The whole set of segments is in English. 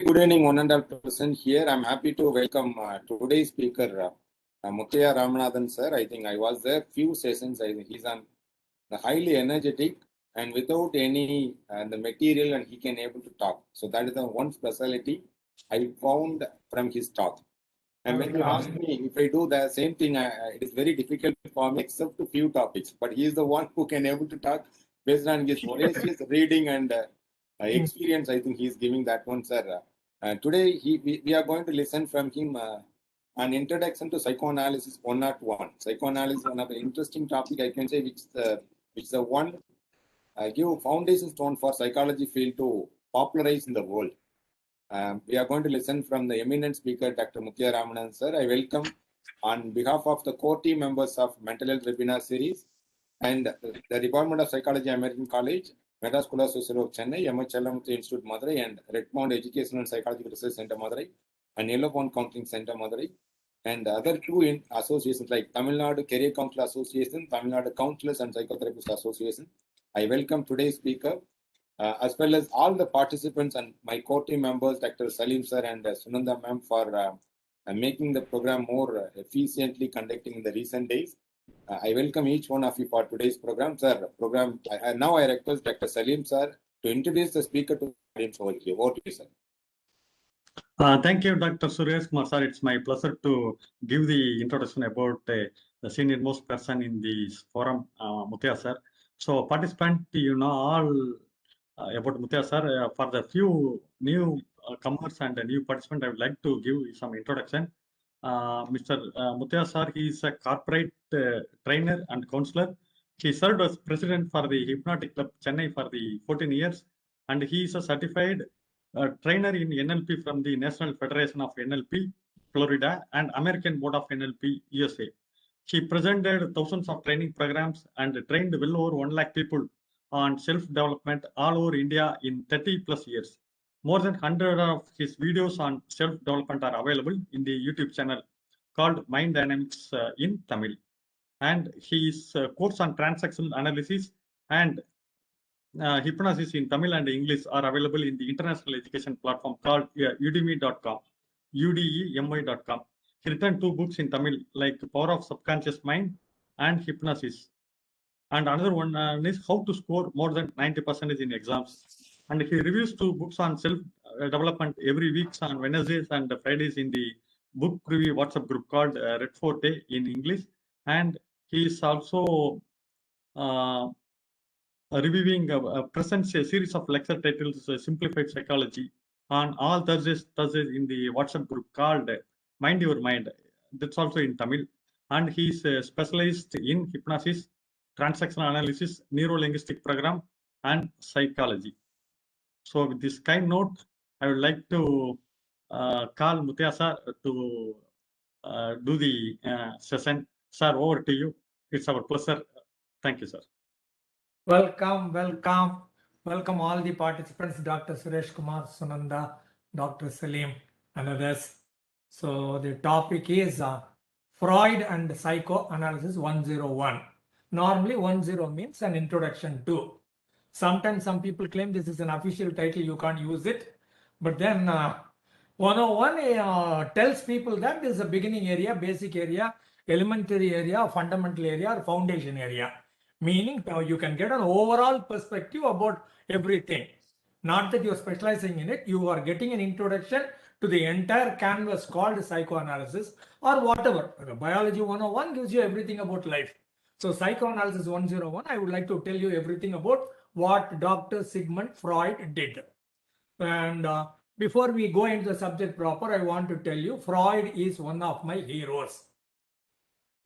Good evening, 100% here. I'm happy to welcome today's speaker, Muthiah Ramanathan sir. I think I was there few sessions. I think he's on the highly energetic and without any the material, and he can able to talk. So that is the one specialty I found from his talk. And when you ask me if I do the same thing, it is very difficult for me except a few topics. But he is the one who can able to talk based on his voracious reading and experience. I think he is giving that one, sir. Today we are going to listen from him an introduction to psychoanalysis 101. Psychoanalysis is one of the interesting topic I can say, which the one give foundation stone for psychology field to popularize in the world. We are going to listen from the eminent speaker, Dr. Muthiah Ramanathan sir. I welcome on behalf of the core team members of Mental Health Webinar Series and the Department of Psychology, American College, Madras School of Social Work, Chennai, M.H. Chellamuthu Institute, Madurai, and Redmond Educational and Psychological Research Center, Madurai, and Yellow Phone Counseling Center, Madurai, and other two associations like Tamil Nadu Career Counselor Association, Tamil Nadu Counselors and Psychotherapists Association. I welcome today's speaker, as well as all the participants and my core team members, Dr. Salim sir and Sunanda ma'am, for making the program more efficiently conducting in the recent days. I welcome each one of you for today's program, sir. Now I request Dr. Salim sir to introduce the speaker to the audience over here. Over to you, sir. Thank you, Dr. Suresh Kumar sir. It's my pleasure to give the introduction about the senior most person in this forum, Muthiah sir. So, participant, you know all about Muthiah sir. For the few new comers and new participant, I would like to give some introduction. Mr. Muthiah sir, he is a corporate trainer and counselor. He served as president for the Hypnotic Club Chennai for the 14 years, and he is a certified trainer in NLP from the National Federation of NLP, Florida, and American Board of NLP, USA. He presented thousands of training programs and trained well over 1 lakh people on self-development all over India in 30 plus years. More than 100 of his videos on self-development are available in the YouTube channel called Mind Dynamics in Tamil. And his course on transactional analysis and hypnosis in Tamil and English are available in the international education platform called udemy.com, udemy.com. He written 2 books in Tamil like Power of Subconscious Mind and Hypnosis. And another one is How to Score More Than 90% in Exams. And he reviews 2 books on self-development every week on Wednesdays and Fridays in the book review WhatsApp group called Red Forte in English. And he is also reviewing presents a series of lecture titles, Simplified Psychology, on all Thursdays in the WhatsApp group called Mind Your Mind. That's also in Tamil. And he's specialized in hypnosis, transactional analysis, neuro-linguistic program, and psychology. So with this kind note, I would like to call Muthiah sir to do the session. Sir, over to you. It's our pleasure. Thank you, sir. Welcome all the participants, Dr. Suresh Kumar, Sunanda, Dr. Salim, and others. So the topic is Freud and Psychoanalysis 101. Normally 10 means an introduction to. Sometimes some people claim this is an official title, you can't use it. But then 101 tells people that this is a beginning area, basic area, elementary area, fundamental area, or foundation area. Meaning you can get an overall perspective about everything. Not that you're specializing in it, you are getting an introduction to the entire canvas called psychoanalysis or whatever. Biology 101 gives you everything about life. So Psychoanalysis 101, I would like to tell you everything about what Dr. Sigmund Freud did. And before we go into the subject proper, I want to tell you Freud is one of my heroes.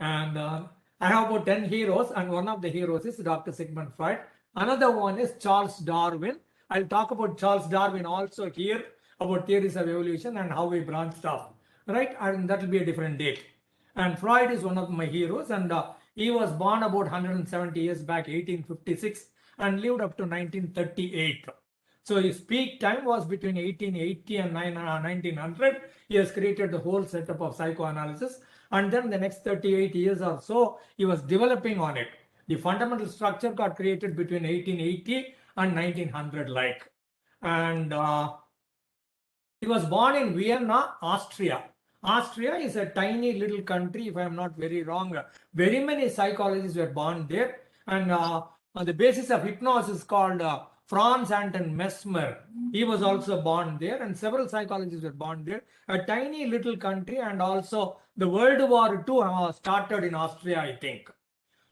And I have about 10 heroes, and one of the heroes is Dr. Sigmund Freud. Another one is Charles Darwin. I'll talk about Charles Darwin also here, about theories of evolution and how we branched off, right? And that will be a different date. And Freud is one of my heroes, and he was born about 170 years back, 1856, and lived up to 1938. So his peak time was between 1880 and 1900. He has created the whole setup of psychoanalysis. And then the next 38 years or so, he was developing on it. The fundamental structure got created between 1880 and 1900 like. And He was born in Vienna, Austria. Austria is a tiny little country, if I am not very wrong. Very many psychologists were born there. And on the basis of hypnosis called Franz Anton Mesmer, he was also born there, and several psychologists were born there. A tiny little country, and also the World War II started in Austria, I think.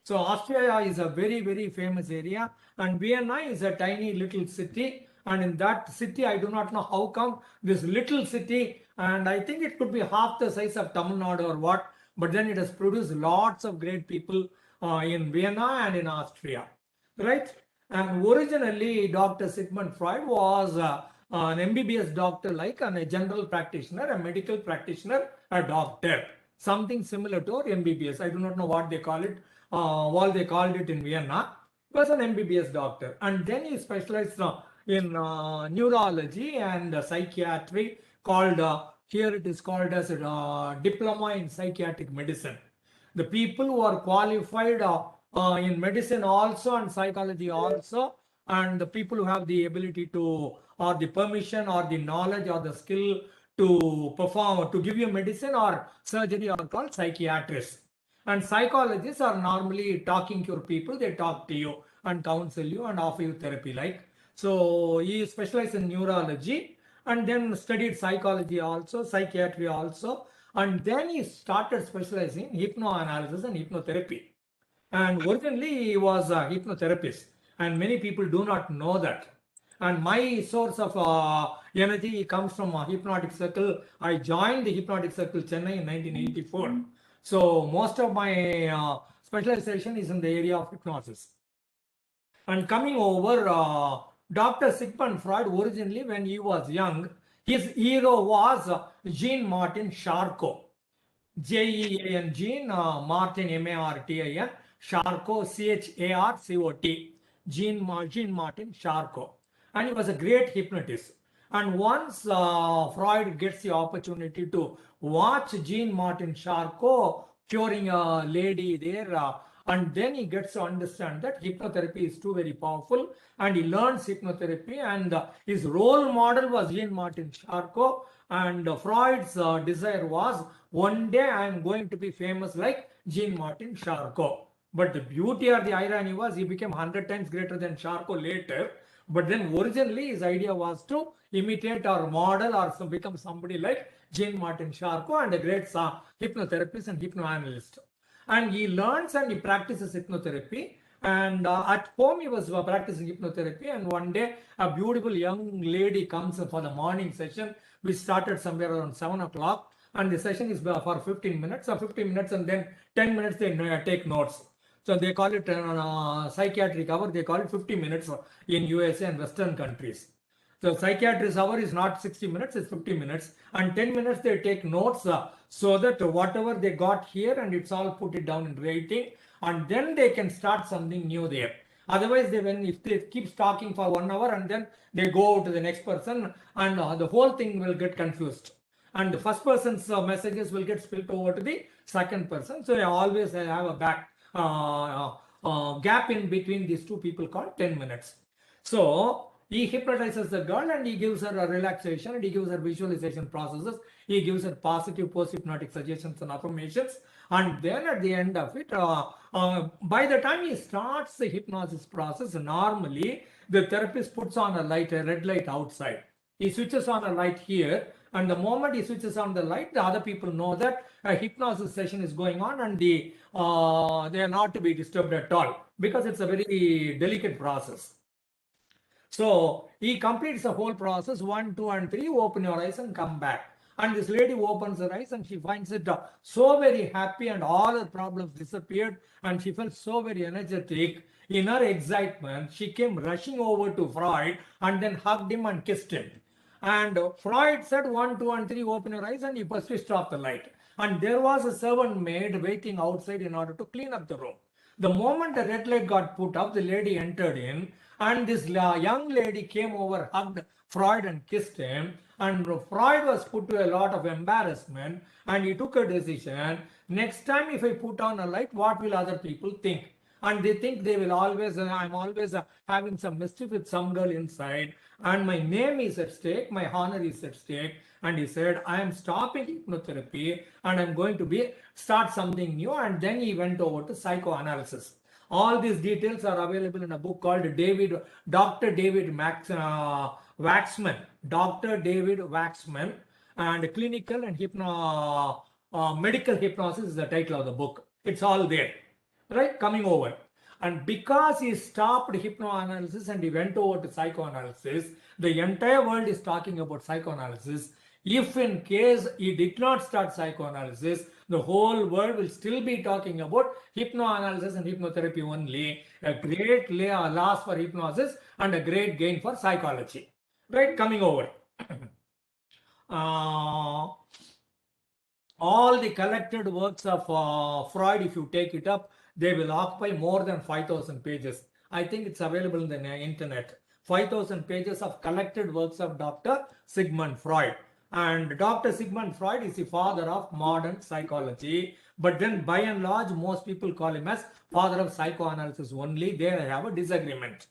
So Austria is a very, very famous area, and Vienna is a tiny little city. And in that city, I do not know how come this little city, and I think it could be half the size of Tamil Nadu or what, but then it has produced lots of great people in Vienna and in Austria, right? And originally, Dr. Sigmund Freud was an MBBS doctor, like a general practitioner, a medical practitioner, a doctor, something similar to our MBBS. I do not know what they call it. What they called it in Vienna. He was an MBBS doctor, and then he specialized in neurology and psychiatry. Called here it is called as a diploma in psychiatric medicine. The people who are qualified in medicine also and psychology also, and the people who have the ability to, or the permission or the knowledge or the skill to perform, to give you medicine or surgery, are called psychiatrists. And psychologists are normally talking to your people. They talk to you and counsel you and offer you therapy, like. So he specialized in neurology and then studied psychology also, psychiatry also. And then he started specializing in hypnoanalysis and hypnotherapy. And originally he was a hypnotherapist, and many people do not know that. And my source of energy comes from a hypnotic circle. I joined the hypnotic circle Chennai in 1984. So most of my specialization is in the area of hypnosis. And coming over, Dr. Sigmund Freud, originally when he was young, his hero was Jean-Martin Charcot. Jean, Jean, Martin, Martin, Charcot, Charcot, Jean-Martin Charcot. And he was a great hypnotist. And once Freud gets the opportunity to watch Jean-Martin Charcot curing a lady there, and then he gets to understand that hypnotherapy is too very powerful, and he learns hypnotherapy, and his role model was Jean-Martin Charcot, and Freud's desire was, one day I am going to be famous like Jean-Martin Charcot. But the beauty or the irony was he became 100 times greater than Charcot later. But then originally his idea was to imitate or model or become somebody like Jean-Martin Charcot, and a great hypnotherapist and hypnoanalyst. And he learns and he practices hypnotherapy. And at home he was practicing hypnotherapy. And one day a beautiful young lady comes for the morning session. We started somewhere around 7 o'clock. And the session is for 15 minutes or 15 minutes, and then 10 minutes they take notes. So they call it psychiatric hour. They call it 50 minutes in USA and Western countries. So psychiatrist hour is not 60 minutes, it's 50 minutes. And 10 minutes they take notes so that whatever they got here, and it's all put it down in writing. And then they can start something new there. Otherwise, if they keep talking for 1 hour and then they go to the next person, and the whole thing will get confused. And the first person's messages will get spilled over to the second person. So I always have a gap in between these two people called 10 minutes. So he hypnotizes the girl, and he gives her a relaxation, and he gives her visualization processes. He gives her positive post-hypnotic suggestions and affirmations. And then at the end of it, by the time he starts the hypnosis process, normally the therapist puts on a light, a red light outside. He switches on a light here, and the moment he switches on the light, the other people know that a hypnosis session is going on, and they are not to be disturbed at all, because it's a very delicate process. So he completes the whole process, 1, 2, and 3, open your eyes and come back. And this lady opens her eyes and she finds it so very happy, and all her problems disappeared, and she felt so very energetic. In her excitement, she came rushing over to Freud and then hugged him and kissed him. And Freud said, 1, 2, and 3, open your eyes, and he switched off the light. And there was a servant maid waiting outside in order to clean up the room. The moment the red light got put up, the lady entered in, and this young lady came over, hugged Freud and kissed him. And Freud was put to a lot of embarrassment, and he took a decision. Next time if I put on a light, what will other people think? And they think they will always, I'm always having some mischief with some girl inside, and my name is at stake, my honor is at stake. And he said, I am stopping hypnotherapy and I'm going to start something new. And then he went over to psychoanalysis. All these details are available in a book called Dr. David Waxman. Dr. David Waxman, and Clinical and Medical Hypnosis is the title of the book. It's all there, right? Coming over. And because he stopped hypnoanalysis and he went over to psychoanalysis, the entire world is talking about psychoanalysis. If in case he did not start psychoanalysis, the whole world will still be talking about hypnoanalysis and hypnotherapy only. A great loss for hypnosis and a great gain for psychology. Right? Coming over. All the collected works of Freud, if you take it up, they will occupy more than 5,000 pages. I think it's available in the internet. 5,000 pages of collected works of Dr. Sigmund Freud. And Dr. Sigmund Freud is the father of modern psychology. But then by and large, most people call him as father of psychoanalysis only. There I have a disagreement.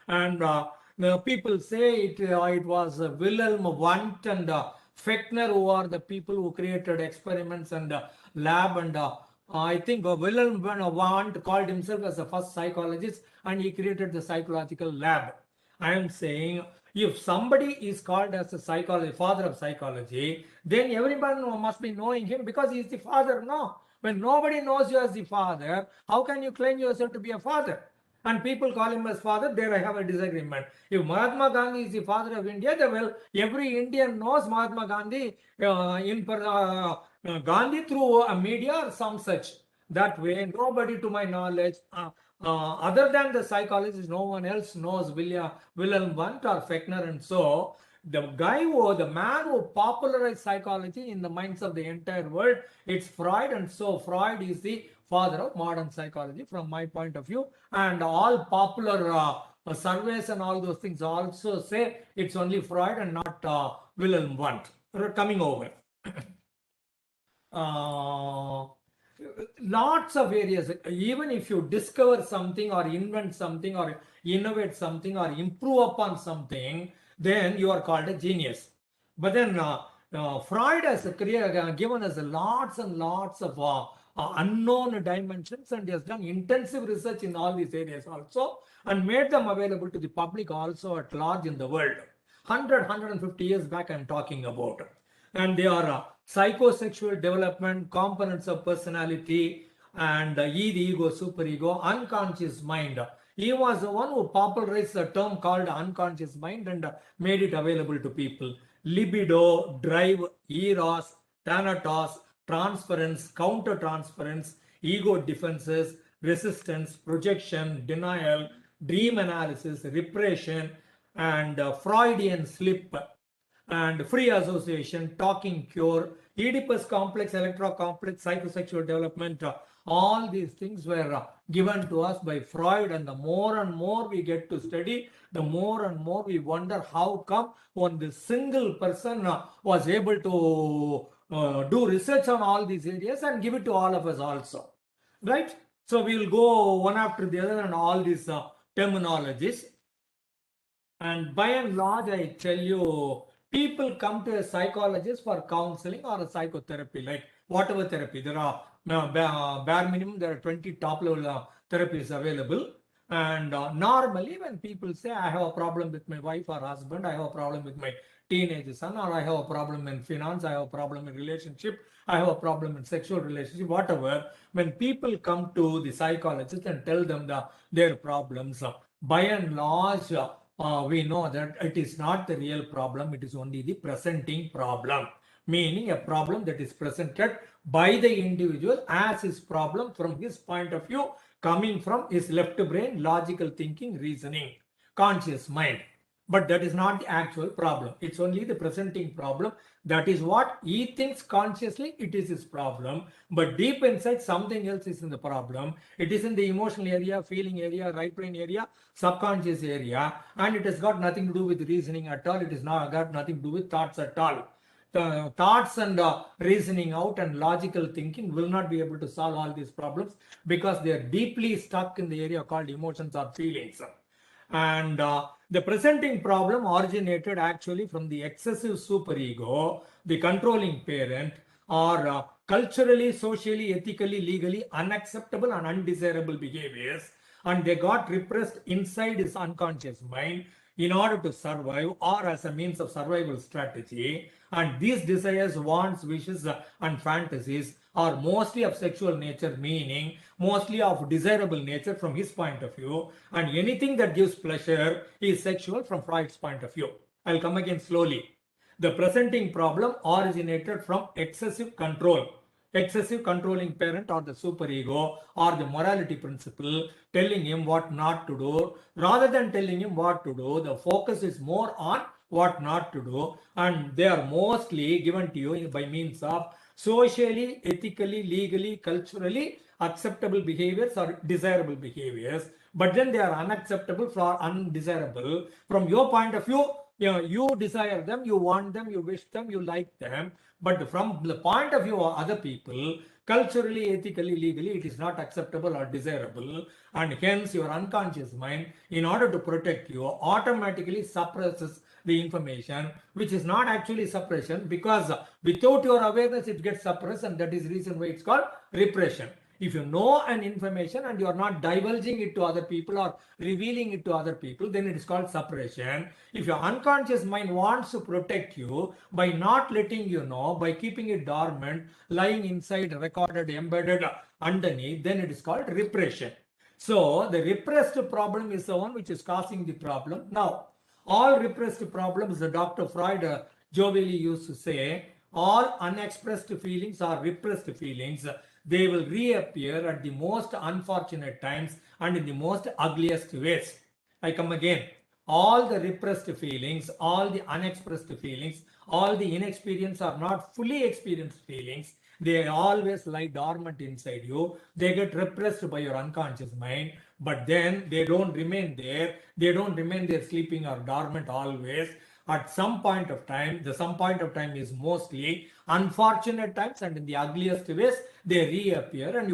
And people say it was Wilhelm Wundt and Fechner who are the people who created experiments and lab. And I think Wilhelm Wundt called himself as the first psychologist, and he created the psychological lab. I am saying, if somebody is called as a father of psychology, then everyone must be knowing him because he is the father. No, when nobody knows you as the father, how can you claim yourself to be a father? And people call him as father. There I have a disagreement. If Mahatma Gandhi is the father of India, then well, every Indian knows Mahatma Gandhi Gandhi through a media or some such. That way, nobody to my knowledge, other than the psychologists, no one else knows Wilhelm Wundt or Fechner. And so the man who popularized psychology in the minds of the entire world, it's Freud. And so Freud is the father of modern psychology from my point of view. And all popular surveys and all those things also say it's only Freud and not Wilhelm Wundt. Coming over. Lots of areas. Even if you discover something or invent something or innovate something or improve upon something, then you are called a genius. But then Freud has given us lots and lots of unknown dimensions, and he has done intensive research in all these areas also and made them available to the public also at large in the world. 150 years back I'm talking about. And they are psychosexual development, components of personality, and the ego, superego, unconscious mind. He was the one who popularized the term called unconscious mind and made it available to people. Libido, drive, eros, thanatos, transference, counter-transference, ego defenses, resistance, projection, denial, dream analysis, repression, and Freudian slip, and free association, talking cure, Oedipus complex, Electra complex, psychosexual development. All these things were given to us by Freud, and the more and more we get to study, the more and more we wonder how come when this single person was able to do research on all these areas and give it to all of us also, right? So we will go one after the other and all these terminologies. And by and large, I tell you, people come to a psychologist for counseling or a psychotherapy, like whatever therapy. There are bare minimum, there are 20 top level therapies available. And normally when people say, I have a problem with my wife or husband, I have a problem with my teenage son, or I have a problem in finance, I have a problem in relationship, I have a problem in sexual relationship, whatever, when people come to the psychologist and tell them their problems, by and large, we know that it is not the real problem, it is only the presenting problem, meaning a problem that is presented by the individual as his problem from his point of view, coming from his left brain, logical thinking, reasoning, conscious mind. But that is not the actual problem. It's only the presenting problem. That is what he thinks consciously, it is his problem. But deep inside, something else is in the problem. It is in the emotional area, feeling area, right brain area, subconscious area. And it has got nothing to do with reasoning at all. It has not got nothing to do with thoughts at all. the thoughts and reasoning out and logical thinking will not be able to solve all these problems because they are deeply stuck in the area called emotions or feelings. And the presenting problem originated actually from the excessive superego, the controlling parent, or culturally, socially, ethically, legally unacceptable and undesirable behaviors, and they got repressed inside his unconscious mind in order to survive or as a means of survival strategy. And these desires, wants, wishes, and fantasies are mostly of sexual nature, meaning mostly of desirable nature from his point of view, and anything that gives pleasure is sexual from Freud's point of view. I'll come again slowly. The presenting problem originated from excessive control. Excessive controlling parent or the superego or the morality principle telling him what not to do. Rather than telling him what to do, the focus is more on what not to do, and they are mostly given to you by means of socially, ethically, legally, culturally acceptable behaviors or desirable behaviors, but then they are unacceptable or undesirable from your point of view. You desire them, you want them, you wish them, you like them, but from the point of view of other people, culturally, ethically, legally, it is not acceptable or desirable, and hence your unconscious mind, in order to protect you, automatically suppresses the information, which is not actually suppression, because without your awareness it gets suppressed, and that is the reason why it's called repression. If you know an information and you are not divulging it to other people or revealing it to other people, then it is called suppression. If your unconscious mind wants to protect you by not letting you know, by keeping it dormant, lying inside, recorded, embedded underneath, then it is called repression. So the repressed problem is the one which is causing the problem. Now, all repressed problems, the Dr. Freud jovially used to say, all unexpressed feelings are repressed feelings. They will reappear at the most unfortunate times and in the most ugliest ways. I come again. All the repressed feelings, all the unexpressed feelings, all the inexperienced or not fully experienced feelings, they always lie dormant inside you. They get repressed by your unconscious mind, but then they don't remain there. They don't remain there sleeping or dormant always. At some point of time, the some point of time is mostly unfortunate times, and in the ugliest ways they reappear, and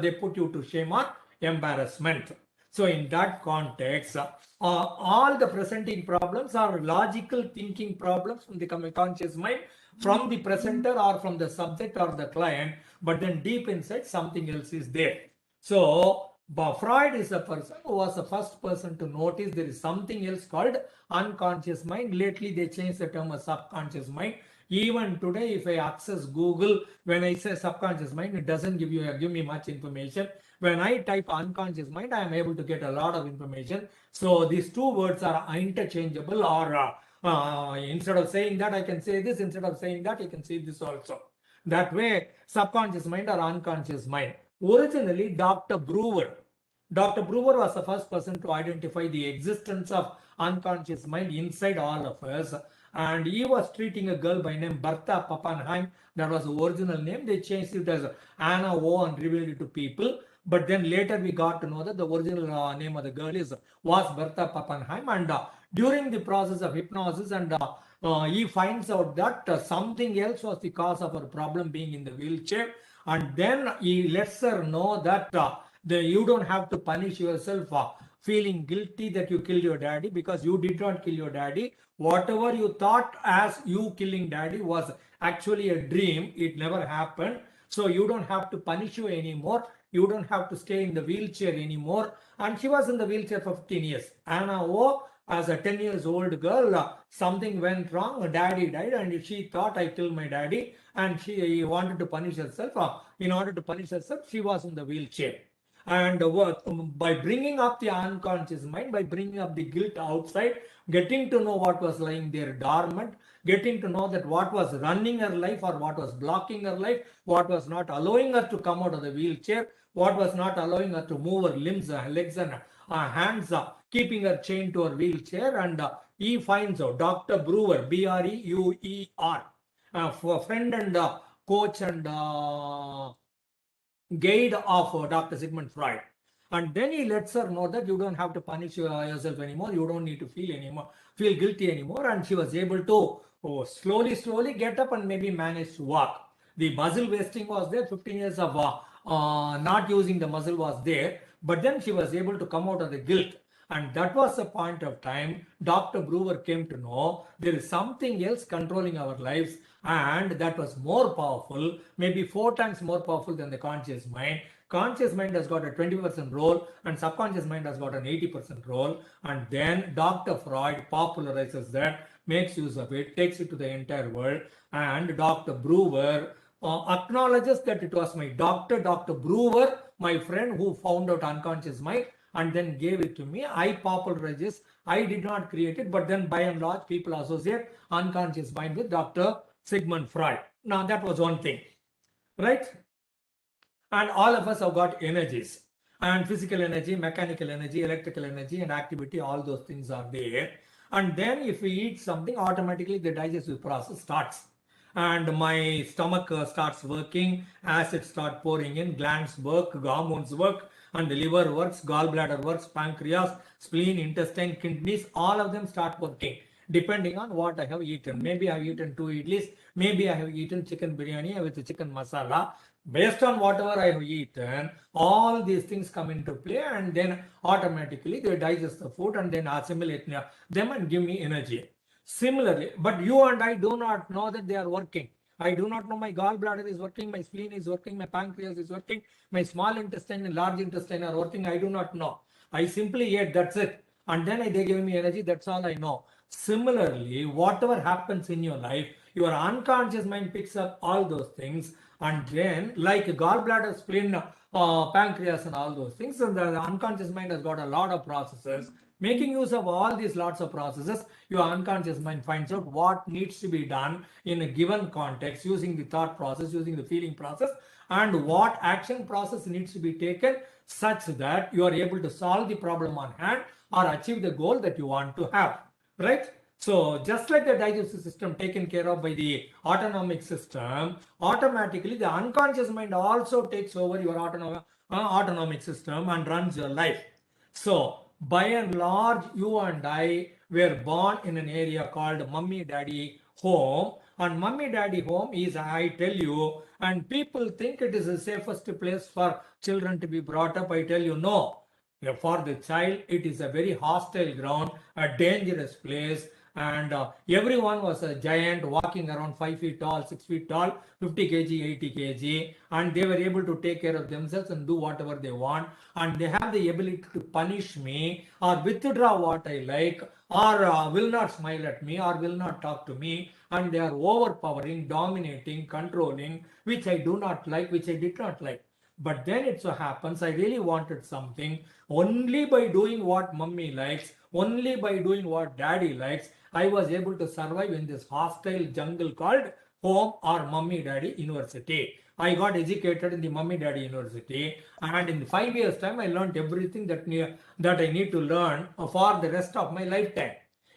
they put you to shame or embarrassment. So in that context, all the presenting problems are logical thinking problems from the conscious mind, from the presenter or from the subject or the client, but then deep inside something else is there. So Freud is a person who was the first person to notice there is something else called unconscious mind. Lately they changed the term as subconscious mind. Even today, if I access Google, when I say subconscious mind, it doesn't give me much information. When I type unconscious mind, I am able to get a lot of information. So these two words are interchangeable, or instead of saying that, I can say this. Instead of saying that, I can say this also. That way, subconscious mind or unconscious mind. Originally, Dr. Brewer was the first person to identify the existence of unconscious mind inside all of us. And he was treating a girl by name Bertha Pappenheim. That was the original name. They changed it as Anna O and revealed it to people. But then later we got to know that the original name of the girl was Bertha Pappenheim. And during the process of hypnosis, and he finds out that something else was the cause of her problem being in the wheelchair. And then he lets her know that you don't have to punish yourself feeling guilty that you killed your daddy, because you did not kill your daddy. Whatever you thought as you killing daddy was actually a dream. It never happened. So you don't have to punish you anymore. You don't have to stay in the wheelchair anymore. And she was in the wheelchair for 15 years. Anna O, as a 10 years old girl, something went wrong. Her daddy died, and she thought, I killed my daddy, and she wanted to punish herself. In order to punish herself, she was in the wheelchair. And by bringing up the unconscious mind, by bringing up the guilt outside, getting to know what was lying there dormant, getting to know that what was running her life or what was blocking her life, what was not allowing her to come out of the wheelchair, what was not allowing her to move her limbs, legs and hands, keeping her chained to her wheelchair. And he finds out, Dr. Brewer, B-R-E-U-E-R, friend and coach and guide of Dr. Sigmund Freud. And then he lets her know that you don't have to punish yourself anymore. You don't need to feel guilty anymore. And she was able to slowly get up and maybe manage to walk. The muscle wasting was there. 15 years of not using the muscle was there. But then she was able to come out of the guilt. And that was the point of time Dr. Brewer came to know there is something else controlling our lives, and that was more powerful, maybe 4 times more powerful than the conscious mind. Conscious mind has got a 20% role and subconscious mind has got an 80% role. And then Dr. Freud popularizes that, makes use of it, takes it to the entire world. And Dr. Brewer acknowledges that it was my doctor, Dr. Brewer, my friend, who found out unconscious mind and then gave it to me. I popularized this. I did not create it, but then by and large, people associate unconscious mind with Dr. Sigmund Freud. Now, that was one thing, right? And all of us have got energies, and physical energy, mechanical energy, electrical energy, and activity, all those things are there. And then if we eat something, automatically the digestive process starts. And my stomach starts working, acid start pouring in, glands work, hormones work, and the liver works, gallbladder works, pancreas, spleen, intestine, kidneys, all of them start working depending on what I have eaten. Maybe I have eaten 2 idlis, maybe I have eaten chicken biryani with chicken masala. Based on whatever I have eaten, all these things come into play, and then automatically they digest the food and then assimilate them and give me energy. Similarly, but you and I do not know that they are working. I do not know my gallbladder is working, my spleen is working, my pancreas is working, my small intestine and large intestine are working. I do not know. I simply ate, that's it. And then they give me energy, that's all I know. Similarly, whatever happens in your life, your unconscious mind picks up all those things, and then like gallbladder, spleen, pancreas and all those things, and the unconscious mind has got a lot of processes. Making use of all these lots of processes, your unconscious mind finds out what needs to be done in a given context using the thought process, using the feeling process, and what action process needs to be taken such that you are able to solve the problem on hand or achieve the goal that you want to have, right? So just like the digestive system taken care of by the autonomic system, automatically the unconscious mind also takes over your autonomic system and runs your life. So by and large, you and I were born in an area called mummy daddy home, and mummy daddy home is, I tell you, and people think it is the safest place for children to be brought up. I tell you, no. For the child, it is a very hostile ground, a dangerous place, and everyone was a giant walking around 5 feet tall, 6 feet tall, 50 kg, 80 kg, and they were able to take care of themselves and do whatever they want, and they have the ability to punish me or withdraw what I like, or will not smile at me or will not talk to me, and they are overpowering, dominating, controlling, which I do not like, which I did not like. But then it so happens I really wanted something. Only by doing what mummy likes, only by doing what daddy likes, I was able to survive in this hostile jungle called home or mummy daddy university. I got educated in the mummy daddy university, and in 5 years time I learned everything that I need to learn for the rest of my lifetime.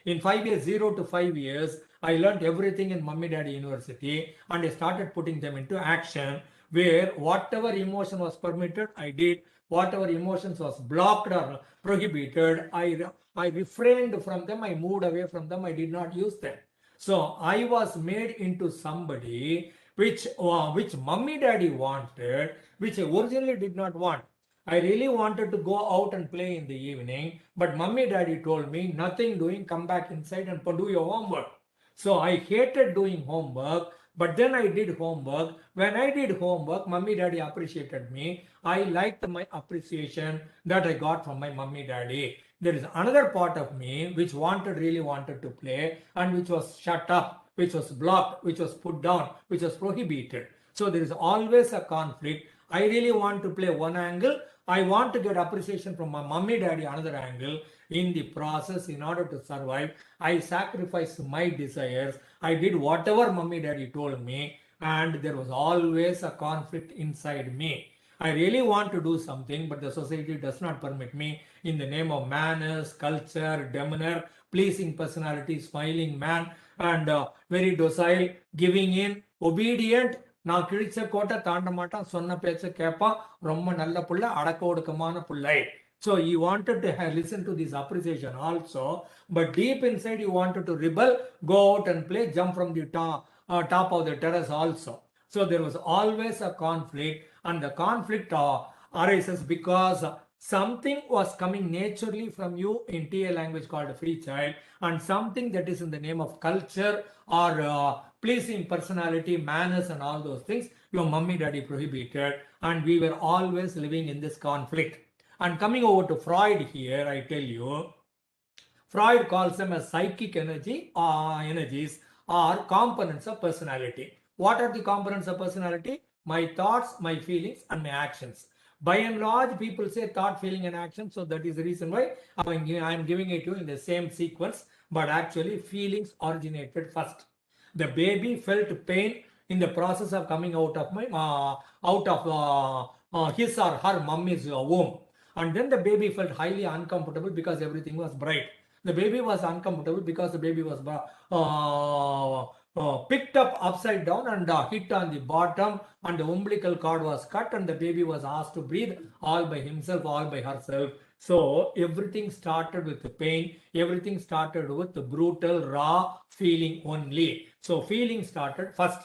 In 5 years, 0 to 5 years, I learned everything in mummy daddy university, and I started putting them into action, where whatever emotion was permitted, I did. Whatever emotions was blocked or prohibited, I refrained from them, I moved away from them, I did not use them. So I was made into somebody which mummy daddy wanted, which I originally did not want. I really wanted to go out and play in the evening, but mummy daddy told me, nothing doing, come back inside and do your homework. So I hated doing homework, but then I did homework. When I did homework, mummy daddy appreciated me. I liked my appreciation that I got from my mummy daddy. There is another part of me which really wanted to play, and which was shut up, which was blocked, which was put down, which was prohibited. So there is always a conflict. I really want to play one angle. I want to get appreciation from my mummy daddy another angle. In the process, in order to survive, I sacrificed my desires. I did whatever mummy daddy told me, and there was always a conflict inside me. I really want to do something, but the society does not permit me. In the name of manners, culture, demeanor, pleasing personality, smiling man, and very docile, giving in, obedient, நான் கிழிச்ச கோட்டை தாண்ட மாட்டான், சொன்ன பேச்ச கேட்பான், ரொம்ப நல்ல புள்ள, அடக்க ஒடுக்கமான புள்ளை. So he wanted to listen to this appreciation also, but deep inside he wanted to rebel, go out and play, jump from the top of the terrace also. So there was always a conflict, and the conflict arises because something was coming naturally from you in TA language called free child, and something that is in the name of culture or pleasing personality, manners and all those things, your mummy daddy prohibited, and we were always living in this conflict. And coming over to Freud here, I tell you, Freud calls them as psychic energies or components of personality. What are the components of personality? My thoughts, my feelings, and my actions. By and large, people say thought, feeling, and action. So that is the reason why I am giving it to you in the same sequence. But actually, feelings originated first. The baby felt pain in the process of coming out of his or her mummy's womb. And then the baby felt highly uncomfortable because everything was bright. The baby was uncomfortable because the baby was picked up upside down and hit on the bottom, and the umbilical cord was cut, and the baby was asked to breathe all by himself, all by herself. So everything started with the pain. Everything started with the brutal, raw feeling only. So feeling started first.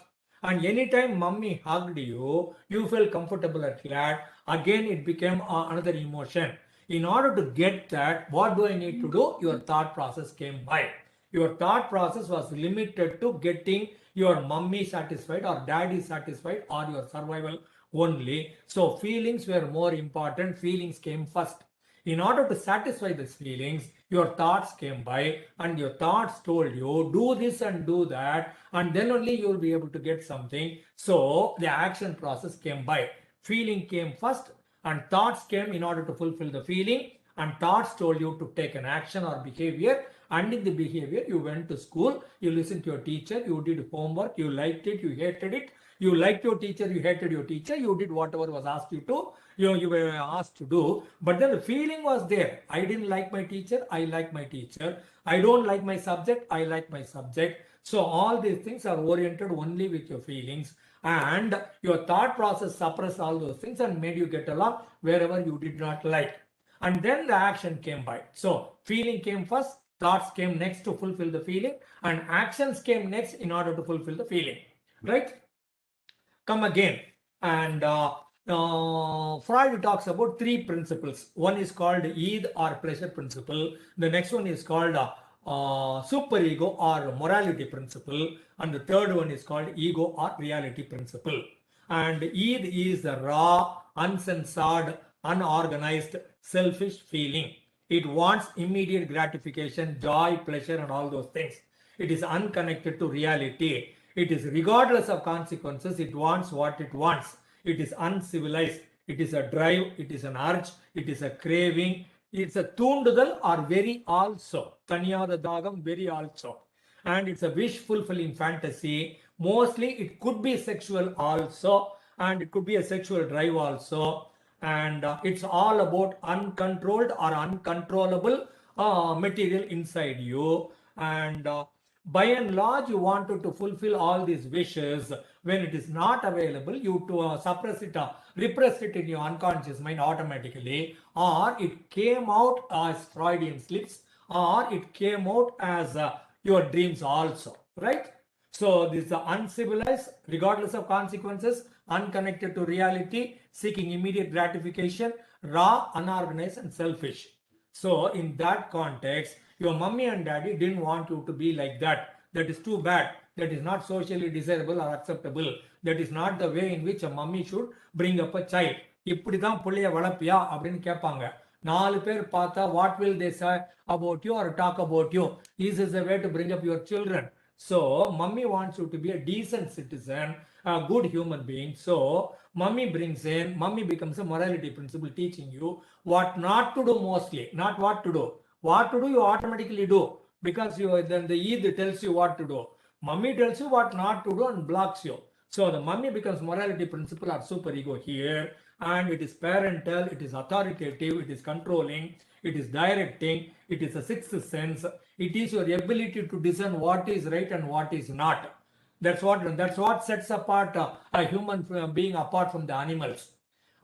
And anytime mummy hugged you, you felt comfortable and glad. Again, it became another emotion. In order to get that, what do I need to do? Your thought process came by. Your thought process was limited to getting your mummy satisfied or daddy satisfied or your survival only. So feelings were more important. Feelings came first. In order to satisfy these feelings, your thoughts came by, and your thoughts told you, do this and do that, and then only you will be able to get something. So the action process came by. Feeling came first, and thoughts came in order to fulfill the feeling, and thoughts told you to take an action or behavior, and in the behavior you went to school, you listened to your teacher, you did homework, you liked it, you hated it, you liked your teacher, you hated your teacher, you did whatever was asked you to, you were asked to do. But then the feeling was there. I didn't like my teacher, I like my teacher. I don't like my subject, I like my subject. So all these things are oriented only with your feelings, and your thought process suppressed all those things and made you get along wherever you did not like. And then the action came by. So feeling came first, thoughts came next to fulfill the feeling, and actions came next in order to fulfill the feeling. Right? Come again. And Freud talks about three principles. One is called Eid or pleasure principle. The next one is called superego or morality principle. And the third one is called ego or reality principle. And Eid is the raw, uncensored, unorganized, selfish feeling. It wants immediate gratification, joy, pleasure, and all those things. It is unconnected to reality. It is regardless of consequences. It wants what it wants. It is uncivilized. It is a drive. It is an urge. It is a craving. It's a tundudal or very also. Tanyada dagam, very also. And it's a wish fulfilling fantasy. Mostly it could be sexual also, and it could be a sexual drive also. And it's all about uncontrolled or uncontrollable material inside you. And by and large, you wanted to fulfill all these wishes. When it is not available, you to suppress it, repress it in your unconscious mind automatically, or it came out as Freudian slips, or it came out as your dreams also, right? So this is uncivilized, regardless of consequences, unconnected to reality, seeking immediate gratification, raw, unorganized, and selfish. So in that context, your mummy and daddy didn't want you to be like that. That is too bad. That is not socially desirable or acceptable. That is not the way in which a mummy should bring up a child. இப்படிதான் புள்ளைய வளர்ப்பியா அப்படின்னு கேட்பாங்க. 4 பேர் பார்த்தா what will they say about you or talk about you? This is the way to bring up your children. So mummy wants you to be a decent citizen, a good human being. So mummy brings in, mummy becomes a morality principle teaching you what not to do mostly, not what to do. What to do you automatically do, because then the Eid tells you what to do. Mummy tells you what not to do and blocks you. So the mummy becomes morality principle or superego here, and it is parental, it is authoritative, it is controlling, it is directing, it is a sixth sense, it is your ability to discern what is right and what is not. That's what sets apart a human being apart from the animals.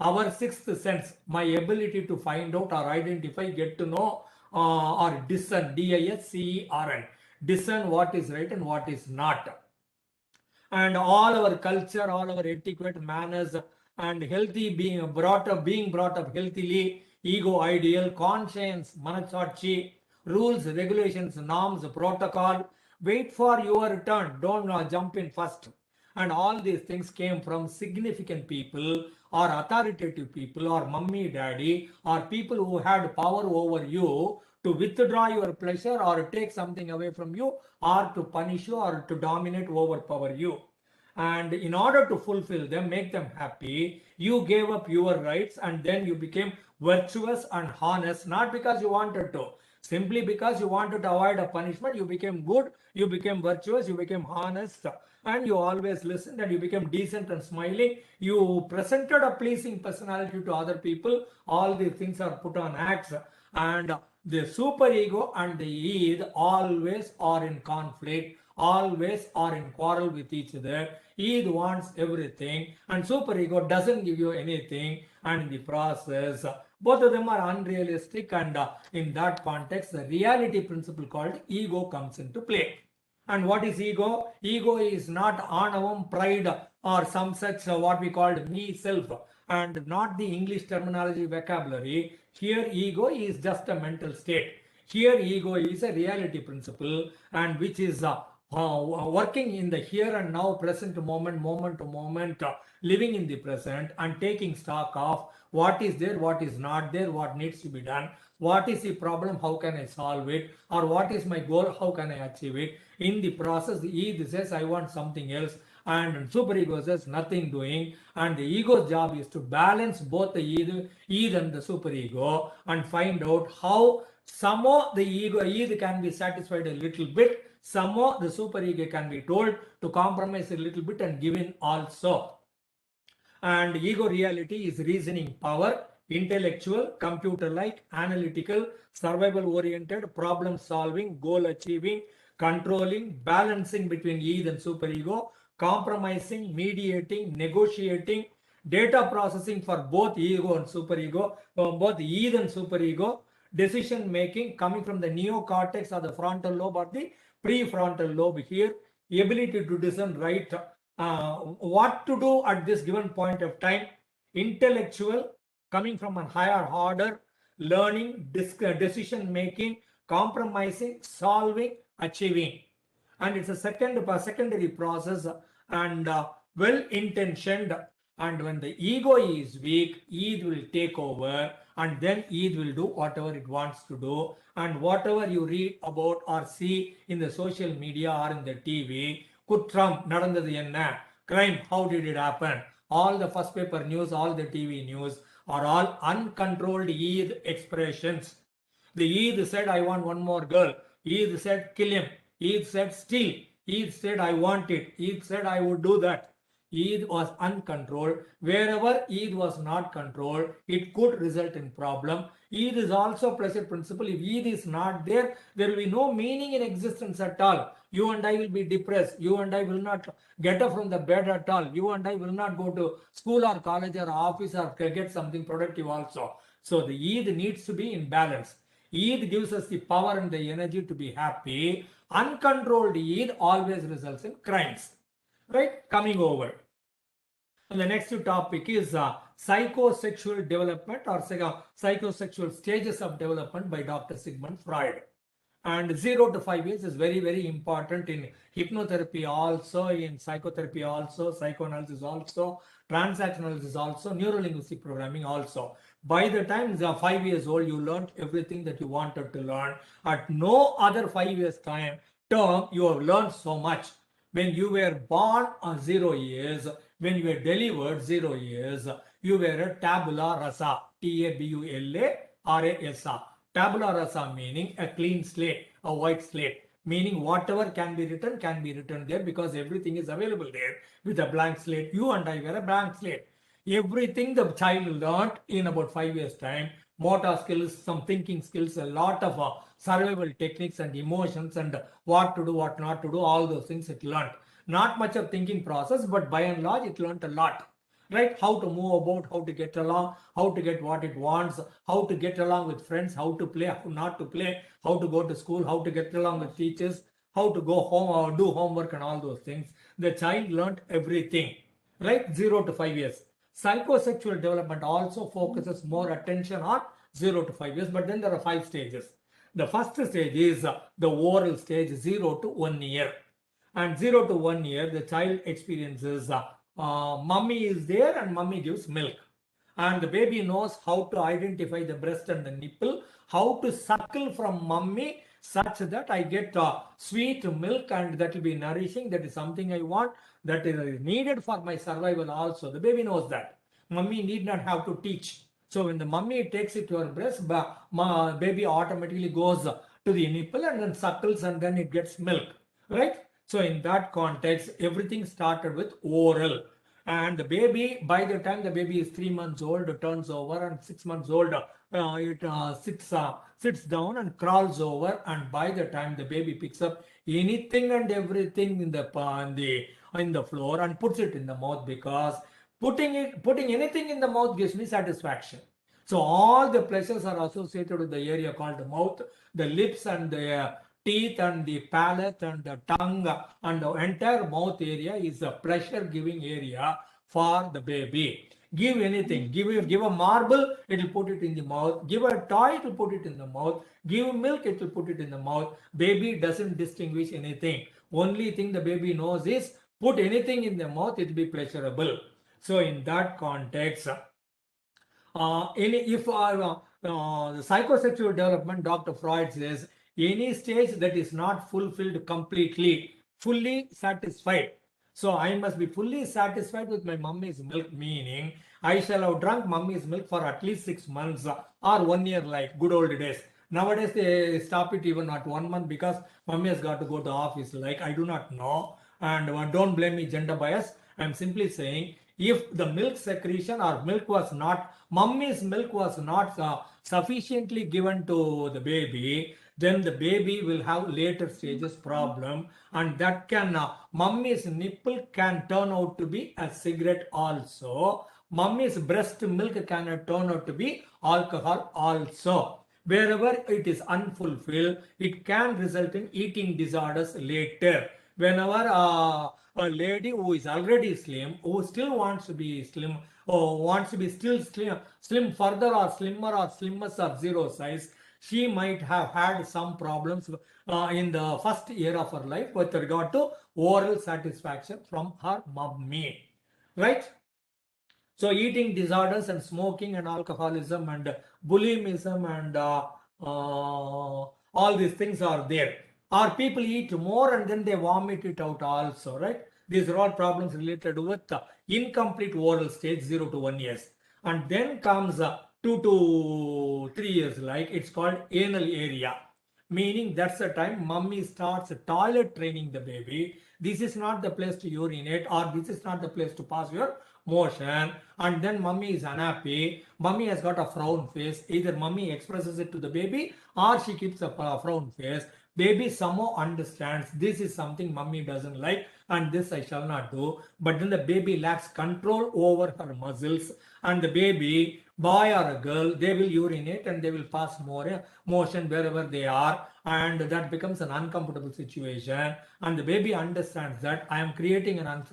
Our sixth sense, my ability to find out or identify, get to know, or discern, DISCERN, discern what is right and what is not. And all our culture, all our etiquette, manners, and healthy being brought up healthily, ego ideal, conscience, manachachi, rules, regulations, norms, protocol. Wait for your turn. Don't jump in first. And all these things came from significant people or authoritative people or mummy, daddy, or people who had power over you to withdraw your pleasure or take something away from you or to punish you or to dominate, overpower you. And in order to fulfill them, make them happy, you gave up your rights and then you became virtuous and honest, not because you wanted to, simply because you wanted to avoid a punishment. You became good, you became virtuous, you became honest, and you always listened, and you became decent and smiling. You presented a pleasing personality to other people. All these things are put on acts, and the superego and the id always are in conflict, always are in quarrel with each other. Id wants everything and superego doesn't give you anything, and in the process both of them are unrealistic, and in that context the reality principle called ego comes into play. And what is ego? Ego is not anavam, pride, or some such what we called me, self, and not the English terminology vocabulary. Here ego is just a mental state. Here ego is a reality principle, and which is working in the here and now, present moment, moment to moment, living in the present and taking stock of what is there, what is not there, what needs to be done, what is the problem, how can I solve it, or what is my goal, how can I achieve it. In the process, the ego says I want something else, and superego says nothing doing, and the ego's job is to balance both the ego and the superego and find out how somehow the ego can be satisfied a little bit, somehow the superego can be told to compromise a little bit and give in also. And ego reality is reasoning power, intellectual, computer-like, analytical, survival-oriented, problem-solving, goal-achieving, controlling, balancing between ego and superego, compromising, mediating, negotiating, data processing for both ego and superego, both ego and superego, decision making coming from the neocortex or the frontal lobe or the prefrontal lobe here, ability to discern right, what to do at this given point of time, intellectual coming from a higher order, learning, decision making, compromising, solving, achieving. And it's a secondary process, and well intentioned. And when the ego is weak, id will take over, and then id will do whatever it wants to do. And whatever you read about or see in the social media or in the TV, kutram nadandadu enna, crime, how did it happen, all the first paper news, all the TV news are all uncontrolled id expressions. The id said I want one more girl, id said kill him, id said steal, id said I want it, id said I would do that. Id was uncontrolled. Wherever id was not controlled, it could result in problem. Id is also pleasure principle. If id is not there, there will be no meaning in existence at all. You and I will be depressed. You and I will not get up from the bed at all. You and I will not go to school or college or office or get something productive also. So the id needs to be in balance. Id gives us the power and the energy to be happy. Uncontrolled id always results in crimes. Right? Coming over. And the next topic is psychosexual development or psychosexual stages of development by Dr. Sigmund Freud. And 0 to 5 years is very, very important in hypnotherapy also, in psychotherapy also, psychoanalysis also, transactional also, neurolinguistic programming also. By the time you are 5 years old, you learned everything that you wanted to learn. At no other 5 years term, you have learned so much. When you were born on 0 years, when you were delivered 0 years, you were a tabula rasa, tabula-rasa. Tabula rasa meaning a clean slate, a white slate, meaning whatever can be written there because everything is available there with a blank slate. You and I were a blank slate. Everything the child learned in about 5 years time, motor skills, some thinking skills, a lot of survival techniques and emotions and what to do, what not to do, all those things it learned. Not much of thinking process, but by and large, it learned a lot. Right? How to move about, how to get along, how to get what it wants, how to get along with friends, how to play, how not to play, how to go to school, how to get along with teachers, how to go home or do homework and all those things. The child learned everything, right? 0 to 5 years. Psychosexual development also focuses more attention on 0 to 5 years, but then there are 5 stages. The first stage is the oral stage, 0 to 1 year. And 0 to 1 year, the child experiences mummy is there and mummy gives milk. And the baby knows how to identify the breast and the nipple, how to suckle from mummy such that I get sweet milk and that will be nourishing. That is something I want, that is needed for my survival also. The baby knows that. Mummy need not have to teach. So when the mummy takes it to her breast, baby automatically goes to the nipple and then suckles and then it gets milk, right? So in that context, everything started with oral. And the baby, by the time the baby is 3 months old, turns over, and 6 months old, it sits down and crawls over. And by the time the baby picks up anything and everything in the floor and puts it in the mouth, because putting anything in the mouth gives me satisfaction. So all the pleasures are associated with the area called the mouth, the lips and the teeth and the palate and the tongue, and the entire mouth area is a pleasure giving area for the baby. Give anything, give a marble, it will put it in the mouth. Give a toy, it will put it in the mouth. Give milk, it will put it in the mouth. Baby doesn't distinguish anything. Only thing the baby knows is put anything in the mouth, it will be pleasurable. So in that context, the psychosexual development, Dr. Freud says, any stage that is not fulfilled completely, fully satisfied. So I must be fully satisfied with my mummy's milk, meaning I shall have drunk mummy's milk for at least 6 months or 1 year, like good old days. Nowadays they stop it even at 1 month because mummy has got to go to office. Like, I do not know, and don't blame me gender bias. I'm simply saying, if the milk secretion or mummy's milk was not sufficiently given to the baby, then the baby will have later stages problem, and that can mummy's nipple can turn out to be a cigarette also. Mummy's breast milk can turn out to be alcohol also. Wherever it is unfulfilled, it can result in eating disorders later. Whenever a lady who is already slim, who still wants to be slim, or wants to be still slim further, or slimmer, or slimmest, or zero size, she might have had some problems in the first year of her life with regard to oral satisfaction from her mummy, right? So eating disorders and smoking and alcoholism and bullyism and all these things are there. Or people eat more and then they vomit it out also, right? These are all problems related with incomplete oral stage, 0 to 1 years. And then comes 2 to 3 years, like it's called anal area. Meaning that's the time mummy starts toilet training the baby. This is not the place to urinate, or this is not the place to pass your motion. And then mummy is unhappy. Mummy has got a frown face. Either mummy expresses it to the baby or she keeps a frown face. Baby somehow understands this is something mummy doesn't like and this I shall not do. But then the baby lacks control over her muscles, and the baby, boy or a girl, they will urinate and they will pass more motion wherever they are, and that becomes an uncomfortable situation. And the baby understands that I am creating an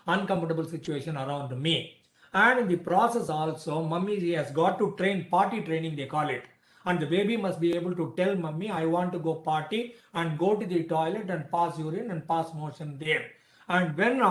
uncomfortable situation around me. And in the process also, mummy has got to train, potty training they call it. And the baby must be able to tell mummy, I want to go potty, and go to the toilet and pass urine and pass motion there. And when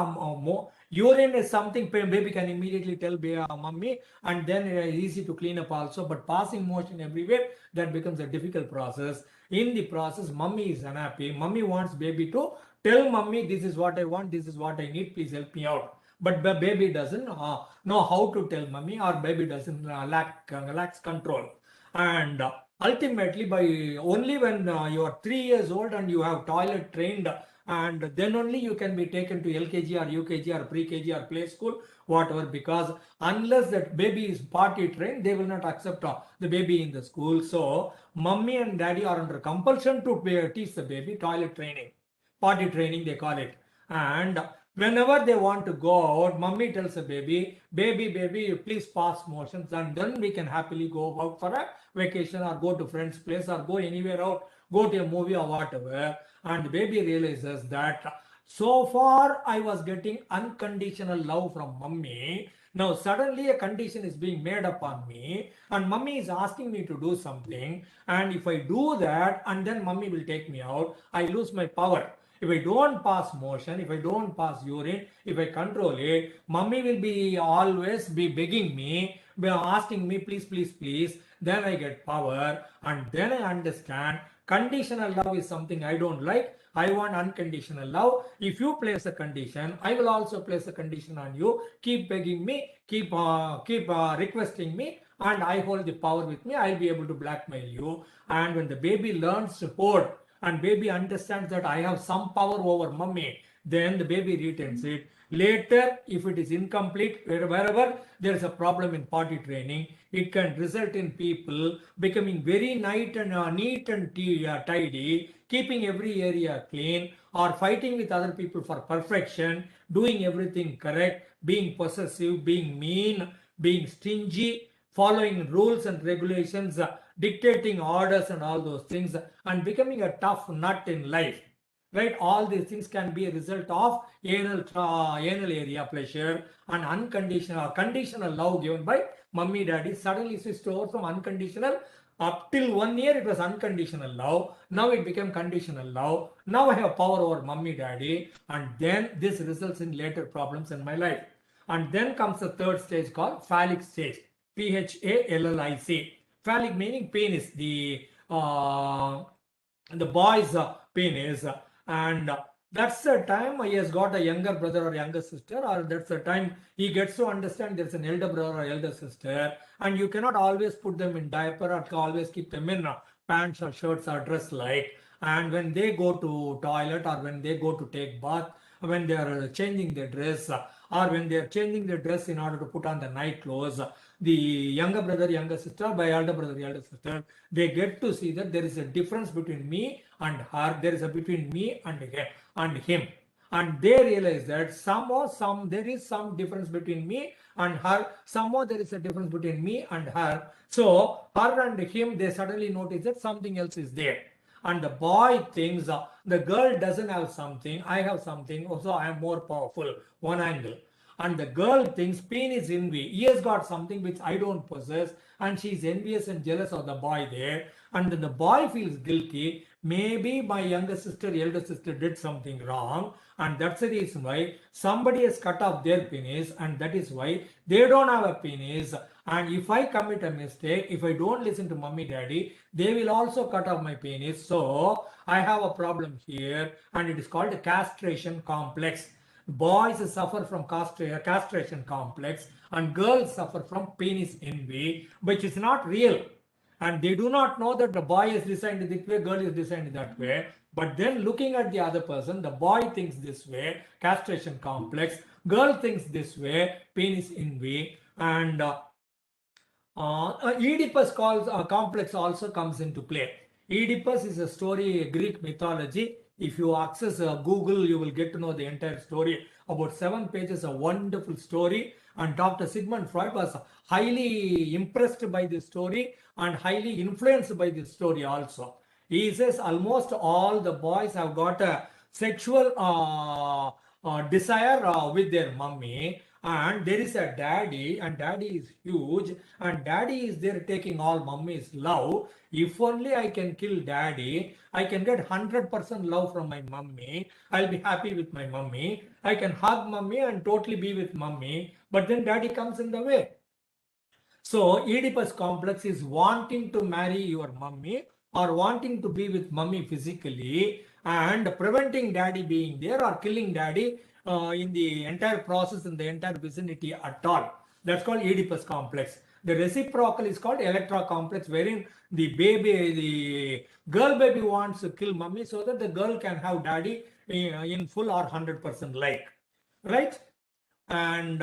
urine is something baby can immediately tell mummy, and then easy to clean up also. But passing motion everywhere, that becomes a difficult process. In the process, mummy is unhappy. Mummy wants baby to tell mummy, this is what I want, this is what I need, please help me out. But the baby doesn't know how to tell mummy, or baby doesn't lacks control. And ultimately, by only when you are 3 years old and you have toilet trained, and then only you can be taken to LKG or UKG or pre-KG or play school, whatever, because unless that baby is potty trained, they will not accept the baby in the school. So mummy and daddy are under compulsion to teach the baby toilet training, potty training they call it. And whenever they want to go out, mummy tells the baby, baby, you please pass motions, and then we can happily go out for a vacation or go to friend's place or go anywhere out, go to a movie or whatever. And the baby realizes that so far I was getting unconditional love from mummy. Now suddenly a condition is being made upon me and mummy is asking me to do something, and if I do that and then mummy will take me out, I lose my power. If I don't pass motion, if I don't pass urine, if I control it, mummy will be always be begging me, be asking me, please. Then I get power, and then I understand conditional love is something I don't like. I want unconditional love. If you place a condition, I will also place a condition on you. Keep begging me, keep requesting me, and I hold the power with me. I'll be able to blackmail you. And when the baby learns to hold, and baby understands that I have some power over mummy, then the baby retains it. Later, if it is incomplete, wherever there is a problem in potty training, it can result in people becoming very neat and tidy, keeping every area clean, or fighting with other people for perfection, doing everything correct, being possessive, being mean, being stingy, following rules and regulations, dictating orders and all those things, and becoming a tough nut in life. Right? All these things can be a result of anal area pleasure and unconditional conditional love given by mummy daddy. Suddenly switched over from unconditional. Up till 1 year it was unconditional love. Now it became conditional love. Now I have power over mummy daddy, and then this results in later problems in my life. And then comes the third stage called phallic stage. Phallic. Phallic meaning penis, the boy's penis, and that's the time he has got a younger brother or younger sister, or that's the time he gets to understand there's an elder brother or elder sister, and you cannot always put them in diaper or always keep them in pants or shirts or dress like. And when they go to toilet or when they go to take bath, when they are changing their dress, or when they are changing their dress in order to put on the night clothes, the younger brother, younger sister, by elder brother, elder sister, they get to see that there is a difference between me and her, there is a between me and him, and they realize that there is some difference between me and her, somehow there is a difference between me and her. So her and him, they suddenly notice that something else is there. And the boy thinks the girl doesn't have something, I have something, so I am more powerful, one angle. And the girl thinks pain is envy. He has got something which I don't possess, and she is envious and jealous of the boy there. And then the boy feels guilty. Maybe my younger sister, elder sister did something wrong, and that's the reason why somebody has cut off their penis, and that is why they don't have a penis. And if I commit a mistake, if I don't listen to mommy daddy, they will also cut off my penis. So I have a problem here, and it is called a castration complex. Boys suffer from castration complex, and girls suffer from penis envy, which is not real. And they do not know that the boy is designed this way, girl is designed that way. But then looking at the other person, the boy thinks this way, castration complex, girl thinks this way, penis envy, and Oedipus complex also comes into play. Oedipus is a story, Greek mythology. If you access Google, you will get to know the entire story. About 7 pages, a wonderful story. And Dr. Sigmund Freud was highly impressed by this story and highly influenced by this story also. He says almost all the boys have got a sexual desire with their mummy, and there is a daddy, and daddy is huge, and daddy is there taking all mummy's love. If only I can kill daddy, I can get 100% love from my mummy. I'll be happy with my mummy. I can hug mummy and totally be with mummy, but then daddy comes in the way. So Oedipus complex is wanting to marry your mummy or wanting to be with mummy physically and preventing daddy being there or killing daddy in the entire process, in the entire vicinity at all. That's called Oedipus complex. The reciprocal is called Electra complex, wherein the girl baby wants to kill mummy so that the girl can have daddy in full or 100% like, right? And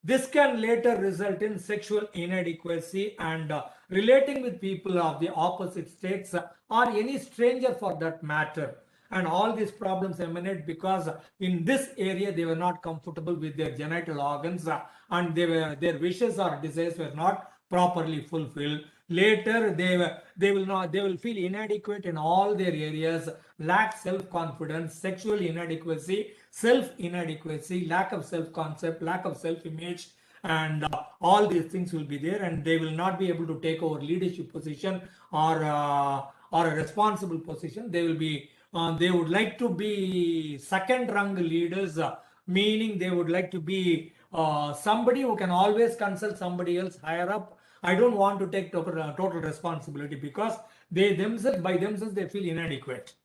this can later result in sexual inadequacy and relating with people of the opposite sex or any stranger for that matter. And all these problems emanate because in this area they were not comfortable with their genital organs, and their wishes or desires were not properly fulfilled. Later they will feel inadequate in all their areas, lack self-confidence, sexual inadequacy, self-inadequacy, lack of self-concept, lack of self-image, and all these things will be there, and they will not be able to take over leadership position or a responsible position. They will be they would like to be second rung leaders, meaning they would like to be somebody who can always consult somebody else higher up. I don't want to take total responsibility, because they themselves, by themselves, they feel inadequate.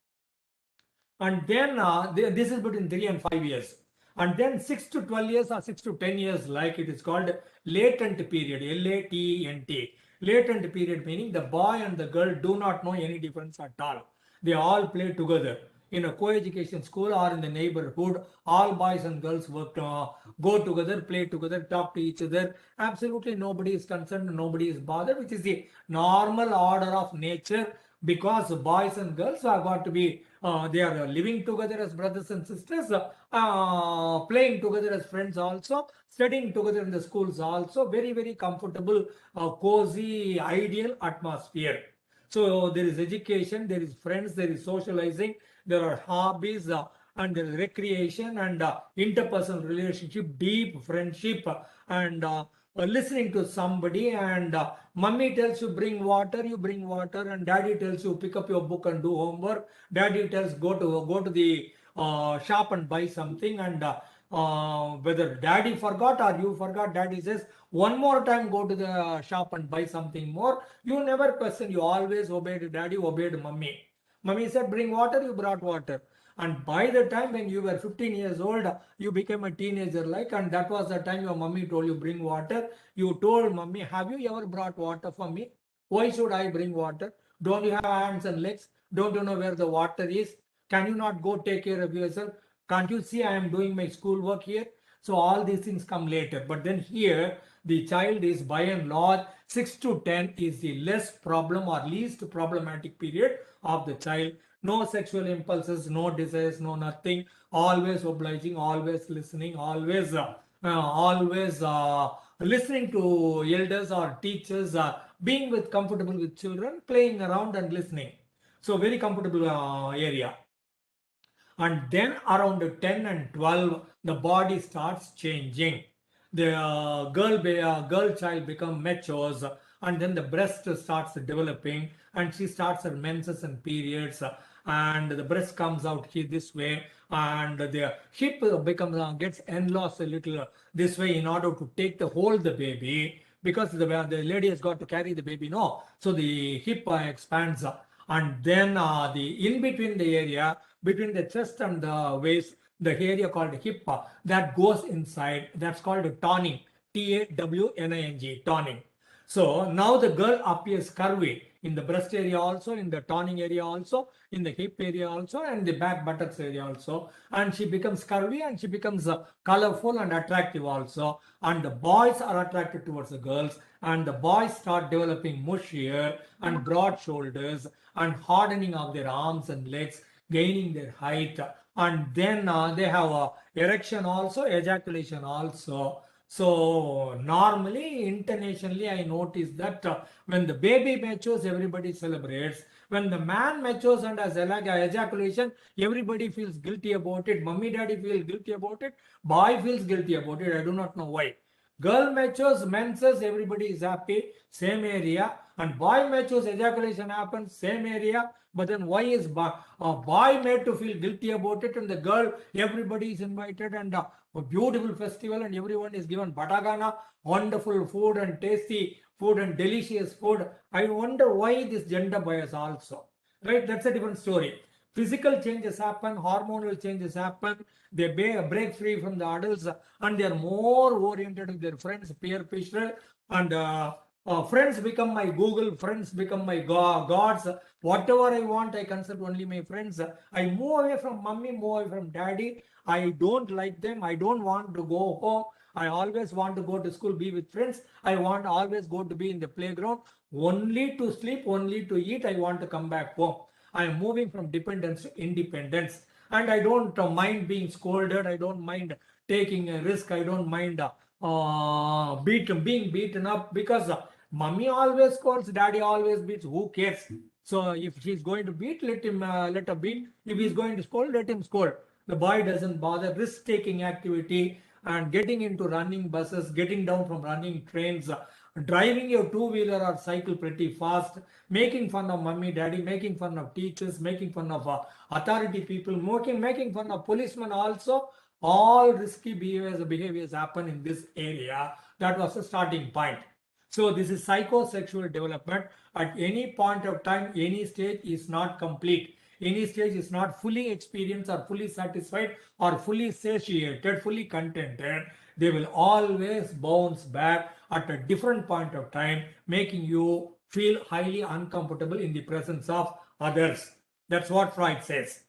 And then this is between 3 and 5 years. And then 6 to 12 years or 6 to 10 years, like it is called latent period, L-A-T-E-N-T. Latent period meaning the boy and the girl do not know any difference at all. They all play together. In a co-education school or in the neighborhood, all boys and girls work go together, play together, talk to each other. Absolutely nobody is concerned, nobody is bothered, which is the normal order of nature, because boys and girls have got to be they are living together as brothers and sisters, playing together as friends also, studying together in the schools also. Very, very comfortable, cozy, ideal atmosphere. So there is education, there is friends, there is socializing, there are hobbies, and there is recreation and interpersonal relationship, deep friendship, and listening to somebody. And mummy tells you bring water, you bring water, and daddy tells you pick up your book and do homework. Daddy tells go to the shop and buy something, and whether daddy forgot or you forgot, daddy says one more time go to the shop and buy something more. You never question, you always obeyed daddy, obeyed mummy. Mummy said bring water, you brought water. And by the time when you were 15 years old, you became a teenager like, and that was the time your mummy told you bring water. You told mummy, have you ever brought water for me? Why should I bring water? Don't you have hands and legs? Don't you know where the water is? Can you not go take care of yourself? Can't you see I am doing my school work here? So all these things come later. But then here, the child is by and large 6 to 10 is the less problem or least problematic period of the child. No sexual impulses, no desires, no nothing. Always obliging, always listening, always listening to elders or teachers, being comfortable with children, playing around and listening. So very comfortable area. And then around 10 and 12, the body starts changing. The girl child become matures, and then the breast starts developing, and she starts her menses and periods, and the breast comes out here this way, and the hip becomes gets enlarged a little this way in order to take the hold the baby, because the lady has got to carry the baby, no, so the hip expands, and then the in between the area between the chest and the waist, the area called hip, that goes inside, that's called toning, T-A-W-N-I-N-G, toning. So now the girl appears curvy in the breast area also, in the toning area also, in the hip area also, and the back buttocks area also. And she becomes curvy, and she becomes colorful and attractive also. And the boys are attracted towards the girls, and the boys start developing mushier and broad shoulders and hardening of their arms and legs, gaining their height, and then they have erection also, ejaculation also. So normally, internationally, I noticed that when the baby matures, everybody celebrates. When the man matures and has ejaculation, everybody feels guilty about it. Mummy, daddy feel guilty about it. Boy feels guilty about it. I do not know why. Girl matures, menses, everybody is happy, same area. And boy matures, ejaculation happens, same area. But then why is a boy made to feel guilty about it, and the girl, everybody is invited, and a beautiful festival, and everyone is given batagana, wonderful food and tasty food and delicious food. I wonder why this gender bias also, right? That's a different story. Physical changes happen, hormonal changes happen, they break free from the adults, and they are more oriented with their friends, peer pressure, and friends become my Google, friends become my gods. Whatever I want, I consult only my friends. I move away from mummy, move away from daddy. I don't like them. I don't want to go home. I always want to go to school, be with friends. I want always go to be in the playground, only to sleep, only to eat. I want to come back home. I am moving from dependence to independence. And I don't mind being scolded. I don't mind taking a risk. I don't mind being beaten up, because mummy always scolds, daddy always beats. Who cares? So if she's going to beat, let her beat. If he's going to scold, let him scold. The boy doesn't bother. Risk-taking activity and getting into running buses, getting down from running trains, driving your two-wheeler or cycle pretty fast, making fun of mummy, daddy, making fun of teachers, making fun of authority people, making fun of policemen also. All risky behaviors happen in this area. That was the starting point. So this is psychosexual development. At any point of time, any stage is not complete. Any stage is not fully experienced or fully satisfied or fully satiated, fully contented. They will always bounce back at a different point of time, making you feel highly uncomfortable in the presence of others. That's what Freud says.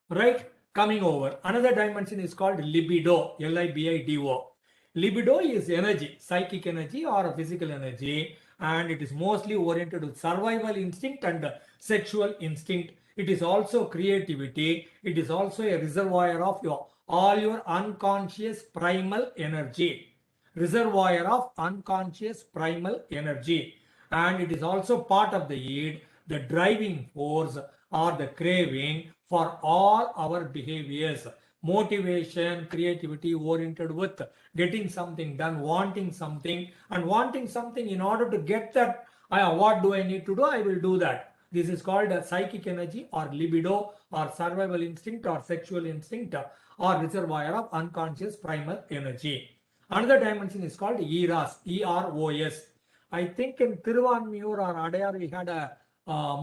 Right? Coming over. Another dimension is called libido, Libido. Libido is energy, psychic energy or physical energy, and it is mostly oriented to survival instinct and sexual instinct. It is also creativity. It is also a reservoir of all your unconscious primal energy. Reservoir of unconscious primal energy. And it is also part of the id, the driving force or the craving for all our behaviors. Motivation, creativity oriented with getting something done, wanting something, and wanting something in order to get that. What do I need to do? I will do that. This is called a psychic energy or libido or survival instinct or sexual instinct or reservoir of unconscious primal energy. Another dimension is called eros, E-R-O-S. I think in Tiruvanmiyur or Adayar we had a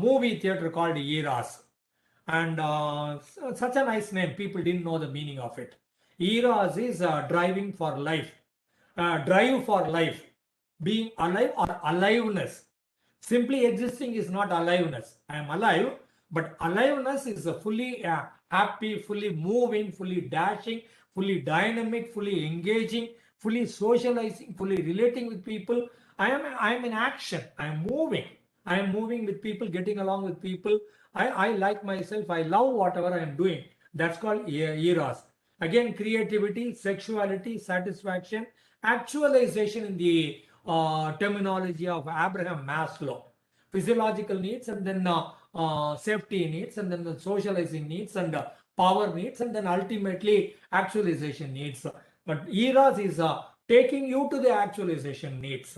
movie theater called Eros. And such a nice name, people didn't know the meaning of it. Eros is driving for life, drive for life, being alive or aliveness. Simply existing is not aliveness. I am alive, but aliveness is fully happy, fully moving, fully dashing, fully dynamic, fully engaging, fully socializing, fully relating with people. I am in action. I am moving. I am moving with people, getting along with people. I like myself. I love whatever I am doing. That's called eros. Again, creativity, sexuality, satisfaction, actualization in the terminology of Abraham Maslow. Physiological needs, and then safety needs, and then the socializing needs, and power needs, and then ultimately actualization needs. But eros is taking you to the actualization needs.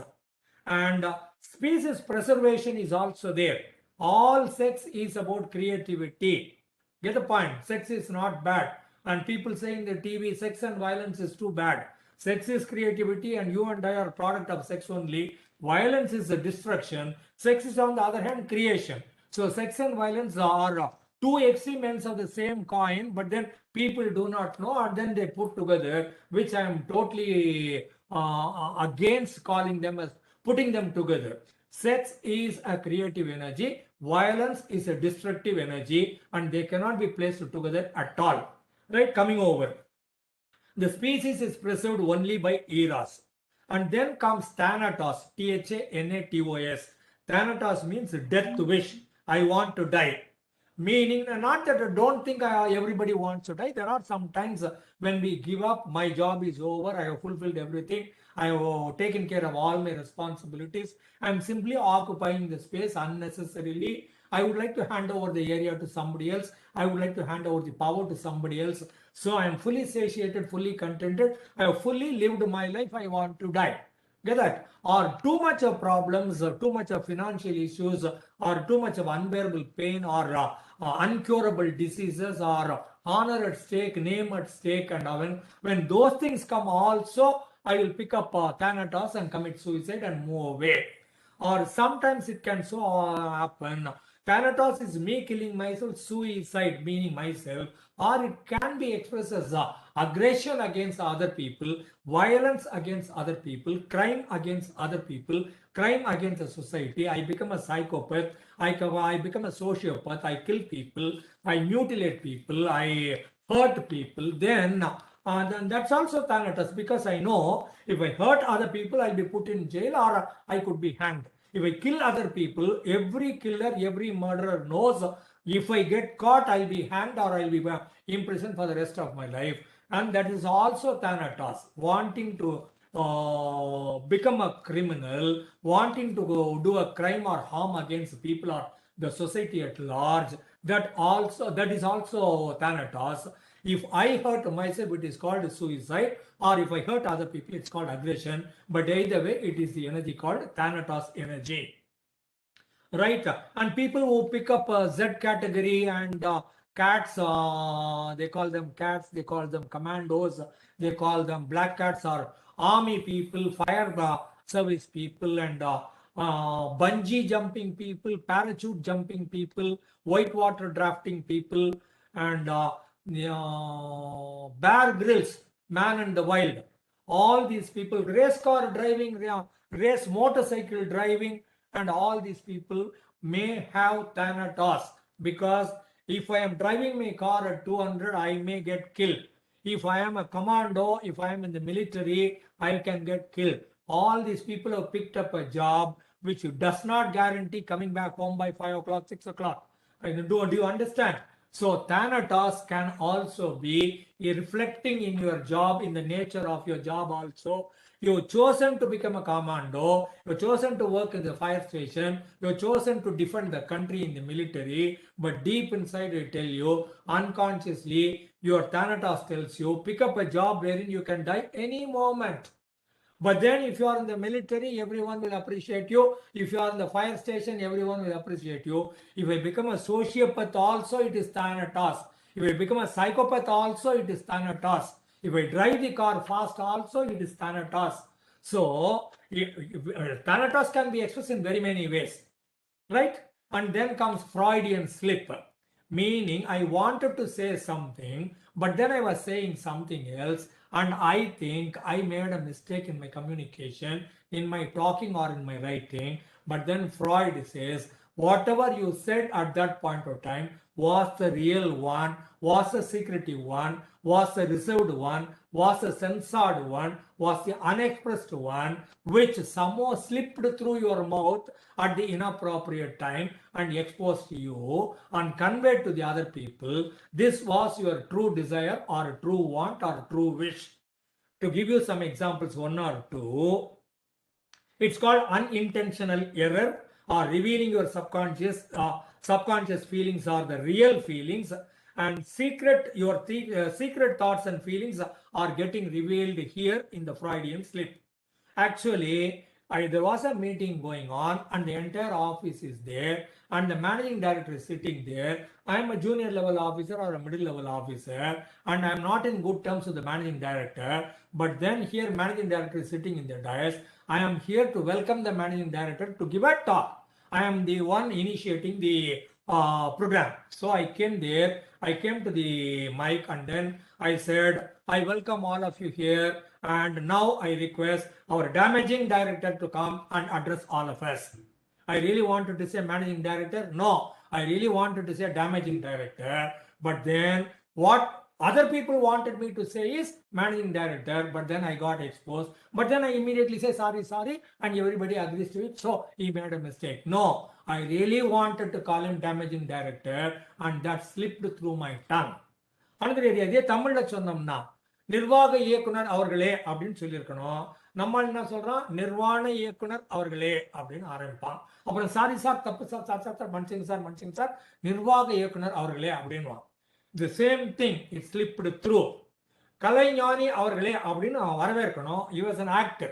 And species preservation is also there. All sex is about creativity. Get the point? Sex is not bad. And people saying the TV, sex and violence is too bad. Sex is creativity, and you and I are product of sex only. Violence is a destruction. Sex is, on the other hand, creation. So sex and violence are two extreme ends of the same coin, but then people do not know, and then they put together, which I am totally against calling them as putting them together. Sex is a creative energy, violence is a destructive energy, and they cannot be placed together at all. Right, coming over. The species is preserved only by eros. And then comes Thanatos, Thanatos. Thanatos means death wish. I want to die. Meaning, not that I don't think everybody wants to die. There are some times when we give up, my job is over, I have fulfilled everything, I have taken care of all my responsibilities, I am simply occupying the space unnecessarily. I would like to hand over the area to somebody else. I would like to hand over the power to somebody else. So I am fully satiated, fully contented. I have fully lived my life. I want to die. Get that? Or too much of problems, or too much of financial issues, or too much of unbearable pain, or uncurable diseases, or honor at stake, name at stake, and when those things come also, I will pick up Thanatos and commit suicide and move away. Or sometimes it can so happen. Thanatos is me killing myself, suicide meaning myself, or it can be expressed as aggression against other people, violence against other people, crime against other people, crime against the society. I become a psychopath, I become a sociopath, I kill people, I mutilate people, I hurt people. Then that's also Thanatos, because I know if I hurt other people, I'll be put in jail or I could be hanged. If I kill other people, every killer, every murderer knows if I get caught, I'll be hanged or I'll be imprisoned for the rest of my life. And that is also Thanatos, wanting to become a criminal, wanting to go do a crime or harm against people or the society at large. That is also Thanatos. If I hurt myself, it is called suicide, or if I hurt other people, it's called aggression. But either way, it is the energy called Thanatos energy. Right, and people who pick up Z category and cats, they call them cats, they call them commandos, they call them black cats, or army people, fire service people, and bungee jumping people, parachute jumping people, whitewater drafting people, and Bear Grylls, man in the wild. All these people, race car driving, race motorcycle driving, and all these people may have Thanatos, because if I am driving my car at 200, I may get killed. If I am a commando, if I am in the military, I can get killed. All these people have picked up a job which does not guarantee coming back home by 5 o'clock, 6 o'clock. Do you understand? So Thanatos can also be reflecting in your job, in the nature of your job also. You've chosen to become a commando, you've chosen to work in the fire station, you've chosen to defend the country in the military, but deep inside I tell you, unconsciously, your Thanatos tells you, pick up a job wherein you can die any moment. But then if you are in the military, everyone will appreciate you. If you are in the fire station, everyone will appreciate you. If I become a sociopath also, it is Thanatos. If I become a psychopath also, it is Thanatos. If I drive the car fast also, it is Thanatos. So, Thanatos can be expressed in very many ways. Right? And then comes Freudian slip. Meaning, I wanted to say something, but then I was saying something else, and I think I made a mistake in my communication, in my talking or in my writing. But then Freud says, whatever you said at that point of time was the real one, was the secretive one, was the reserved one, was the censored one, was the unexpressed one, which somehow slipped through your mouth at the inappropriate time and exposed to you and conveyed to the other people. This was your true desire or a true want or true wish. To give you some examples, one or two, it's called unintentional error, or revealing your subconscious feelings or the real feelings, and secret thoughts and feelings are getting revealed here in the Freudian slip. Actually, there was a meeting going on and the entire office is there and the managing director is sitting there. I am a junior level officer or a middle level officer and I am not in good terms with the managing director. But then here managing director is sitting in the dais. I am here to welcome the managing director to give a talk. I am the one initiating the program. So I came there, I came to the mic and then I said, I welcome all of you here and now I request our damaging director to come and address all of us. I really wanted to say managing director. No, I really wanted to say damaging director. But then what other people wanted me to say is managing director, but then I got exposed. But then I immediately say sorry, and everybody agrees to it. So he made a mistake. No, I really wanted to call him damaging director and that slipped through my tongue. Another area, இதே தமிழ்ல சொன்னோம்னா நிர்வாக இயக்குனர் அவர்களே அப்படின்னு சொல்லியிருக்கணும். நம்ம என்ன சொல்றோம், நிர்வாண இயக்குனர் அவர்களே அப்படின்னு ஆரம்பிப்பான். அப்புறம் சாரி சார், தப்பு சார், சார் மன்னிச்சுங்க சார், நிர்வாக இயக்குனர் அவர்களே அப்படின்வான். The same thing, it slipped through. கலைஞானி அவர்களே அப்படின்னு வரவேற்கணும். He was an actor.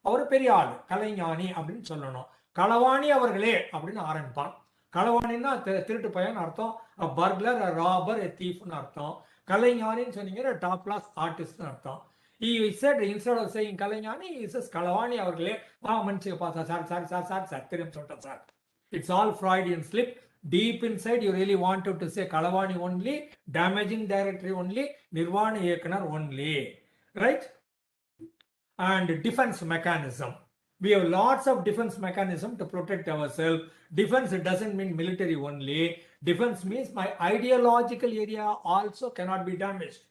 அவர் பெரிய ஆள், கலைஞானி அப்படின்னு சொல்லணும். களவாணி அவர்களே அப்படின்னு ஆரம்பிப்பான். களவாணின்னா திருட்டு பையன் அர்த்தம், பர்க்லர், ராபர், தீஃப்னு அர்த்தம். கலைஞானின்னு சொன்னீங்கன்னா டாப் கிளாஸ் ஆர்டிஸ்ட்னு அர்த்தம். He said, instead of saying கலைஞானி, he says களவாணி அவர்களே. மன்னிச்சுக்கப்பா சார், தெரியும் சொல்லிட்டேன் sir. It's all Freudian slip. Deep inside, you really wanted to say Kalavani only, damaging directory only, Nirvana Yekanar only, right? And defense mechanism. We have lots of defense mechanism to protect ourselves. Defense doesn't mean military only. Defense means my ideological area also cannot be damaged.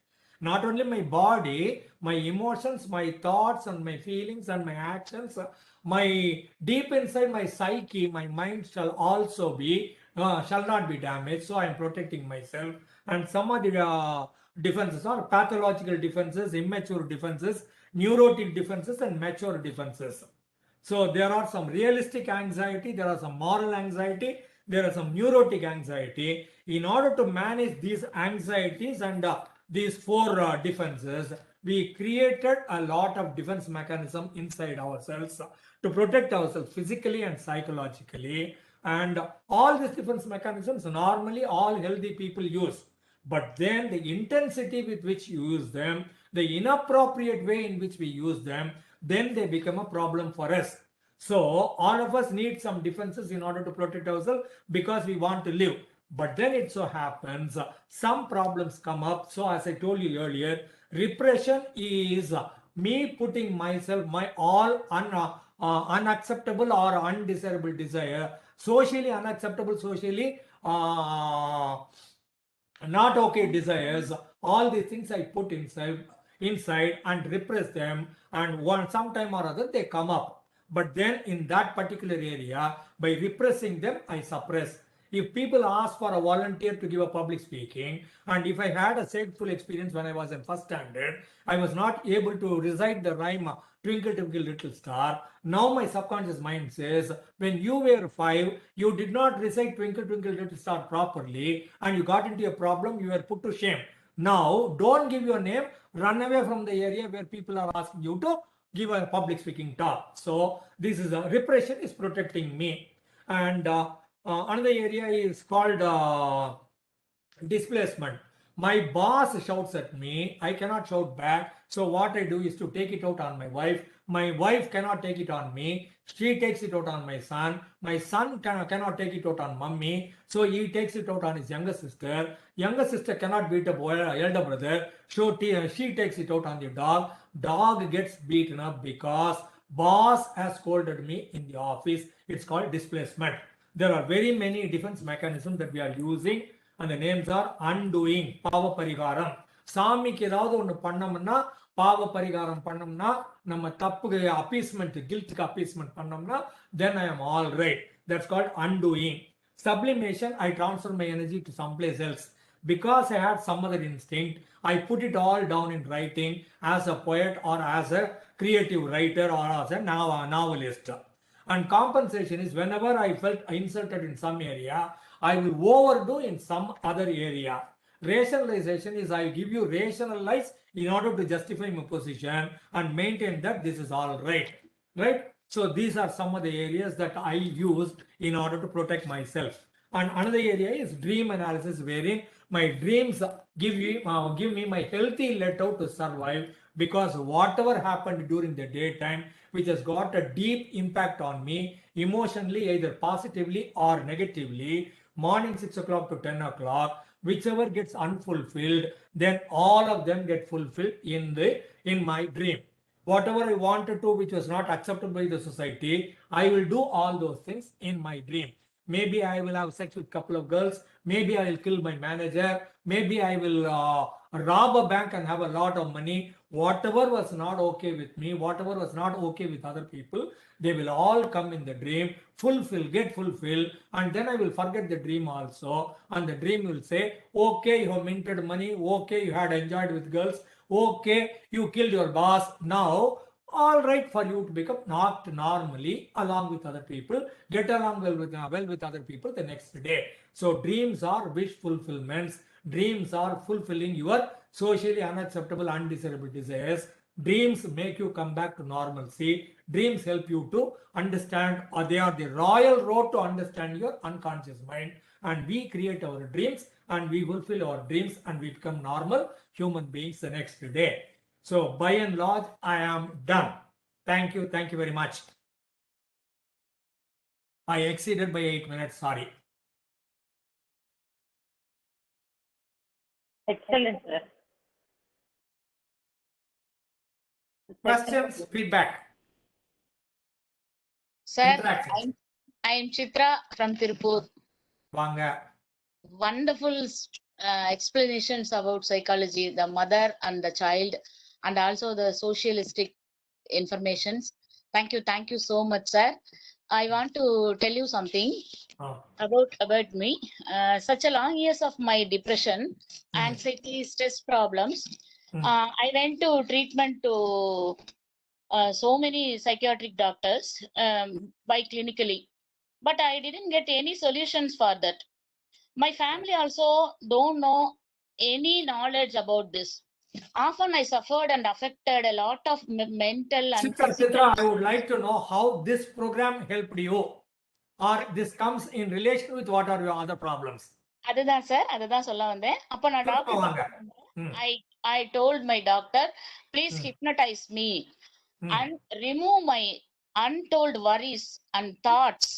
Not only my body, my emotions, my thoughts and my feelings and my actions my deep inside my psyche, my mind shall also be, shall not be damaged. So I am protecting myself. And some of the defenses are pathological defenses, immature defenses, neurotic defenses, and mature defenses. So there are some realistic anxiety, there are some moral anxiety, there are some neurotic anxiety. In order to manage these anxieties and these four defenses, we created a lot of defense mechanism inside ourselves to protect ourselves physically and psychologically. And all these defense mechanisms normally all healthy people use. But then the intensity with which you use them, the inappropriate way in which we use them, then they become a problem for us. So all of us need some defenses in order to protect ourselves because we want to live. But then it so happens some problems come up. So as I told you earlier, repression is me putting myself, my all unacceptable or undesirable desire, socially unacceptable, socially not okay desires, all these things I put inside and repress them, and sometime or other they come up. But then in that particular area, by repressing them, I suppress. If people ask for a volunteer to give a public speaking, and if I had a fateful experience when I was in first standard, I was not able to recite the rhyme Twinkle Twinkle Little Star. Now my subconscious mind says, when you were 5, you did not recite Twinkle Twinkle Little Star properly, and you got into a problem, you were put to shame. Now, don't give your name, run away from the area where people are asking you to give a public speaking talk. So this is a repression is protecting me. And another area is called displacement. My boss shouts at me, I cannot shout back. So what I do is to take it out on my wife. My wife cannot take it on me. She takes it out on my son. My son cannot take it out on mummy. So he takes it out on his younger sister. Younger sister cannot beat up elder brother. So she takes it out on the dog. Dog gets beaten up because boss has scolded me in the office. It's called displacement. There are very many defense mechanisms that we are using, and the names are undoing, Pava Parigaram. சாமிக்கு ஏதாவது ஒன்று பண்ணோம்னா பாவ பரிகாரம் பண்ணோம்னா நம்ம தப்புக்கு appeasement கில்ட்டுக்கு appeasement பண்ணோம்னா then I am all right. That's called undoing. Sublimation, I transfer my energy to someplace else. Because I had some other instinct, I put it all down in writing as a poet or as a creative writer or as a novelist. And compensation is whenever I felt insulted in some area, I will overdo in some other area. Rationalization is I give you rationalize in order to justify my position and maintain that this is all right. Right? So these are some of the areas that I used in order to protect myself. And another area is dream analysis, wherein my dreams give me my healthy let out to survive, because whatever happened during the daytime, which has got a deep impact on me emotionally, either positively or negatively, morning 6 o'clock to 10 o'clock, whichever gets unfulfilled, then all of them get fulfilled in my dream. Whatever I wanted to, which was not accepted by the society, I will do all those things in my dream. Maybe I will have sex with a couple of girls. Maybe I will kill my manager. Maybe I will rob a bank and have a lot of money. Whatever was not okay with me, whatever was not okay with other people, they will all come in the dream, get fulfilled, and then I will forget the dream also. And the dream will say, okay, you have minted money. Okay, you had enjoyed with girls. Okay, you killed your boss. Now, all right for you to become not normally along with other people, get along well with other people the next day. So dreams are wish fulfillments. Dreams are fulfilling your socially unacceptable, undesirable desires. Dreams make you come back to normalcy. Dreams help you to understand, or they are the royal road to understand your unconscious mind. And we create our dreams and we fulfill our dreams and we become normal human beings the next day. So by and large, I am done. Thank you. Thank you very much. I exceeded by 8 minutes. Sorry. Excellent, sir. Questions, feedback. Sir, Interactions. I am Chitra from Tirupur. Vanga. Wonderful explanations about psychology, the mother and the child, and also the socialistic informations. Thank you so much, sir. I want to tell you something about me. Such a long years of my depression, anxiety, stress problems. I went to treatment to so many psychiatric doctors by clinically, but I didn't get any solutions for that. My family also don't know any knowledge about this. Often I suffered and affected a lot of mental and physical. Chitra, I would like to know how this program helped you, or this comes in relation with what are your other problems. அதுதான் sir, அதுதான் சொல்ல வந்தேன். அப்ப நான் doctor I told my doctor, please hypnotize me and remove my untold worries and thoughts.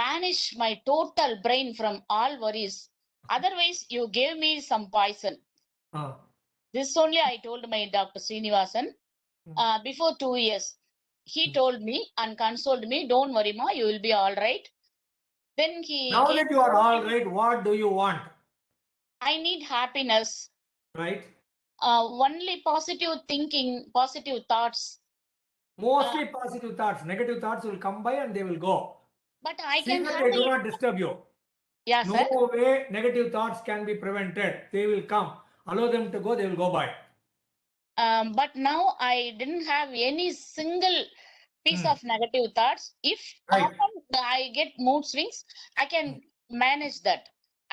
Vanish my total brain from all worries. Otherwise, you gave me some poison. This only I told my Dr. Srinivasan before 2 years. He told me and consoled me, don't worry, ma, you will be all right. Then he. Now that you are all right, what do you want? I need happiness. Right. Only positive thinking, positive thoughts. Mostly positive thoughts. Negative thoughts will come by and they will go. But I can handle. They do not disturb you. Yeah, no sir. No way negative thoughts can be prevented. They will come. Allow them to go. They will go by. But now I didn't have any single piece of negative thoughts. If often I get mood swings, I can manage that.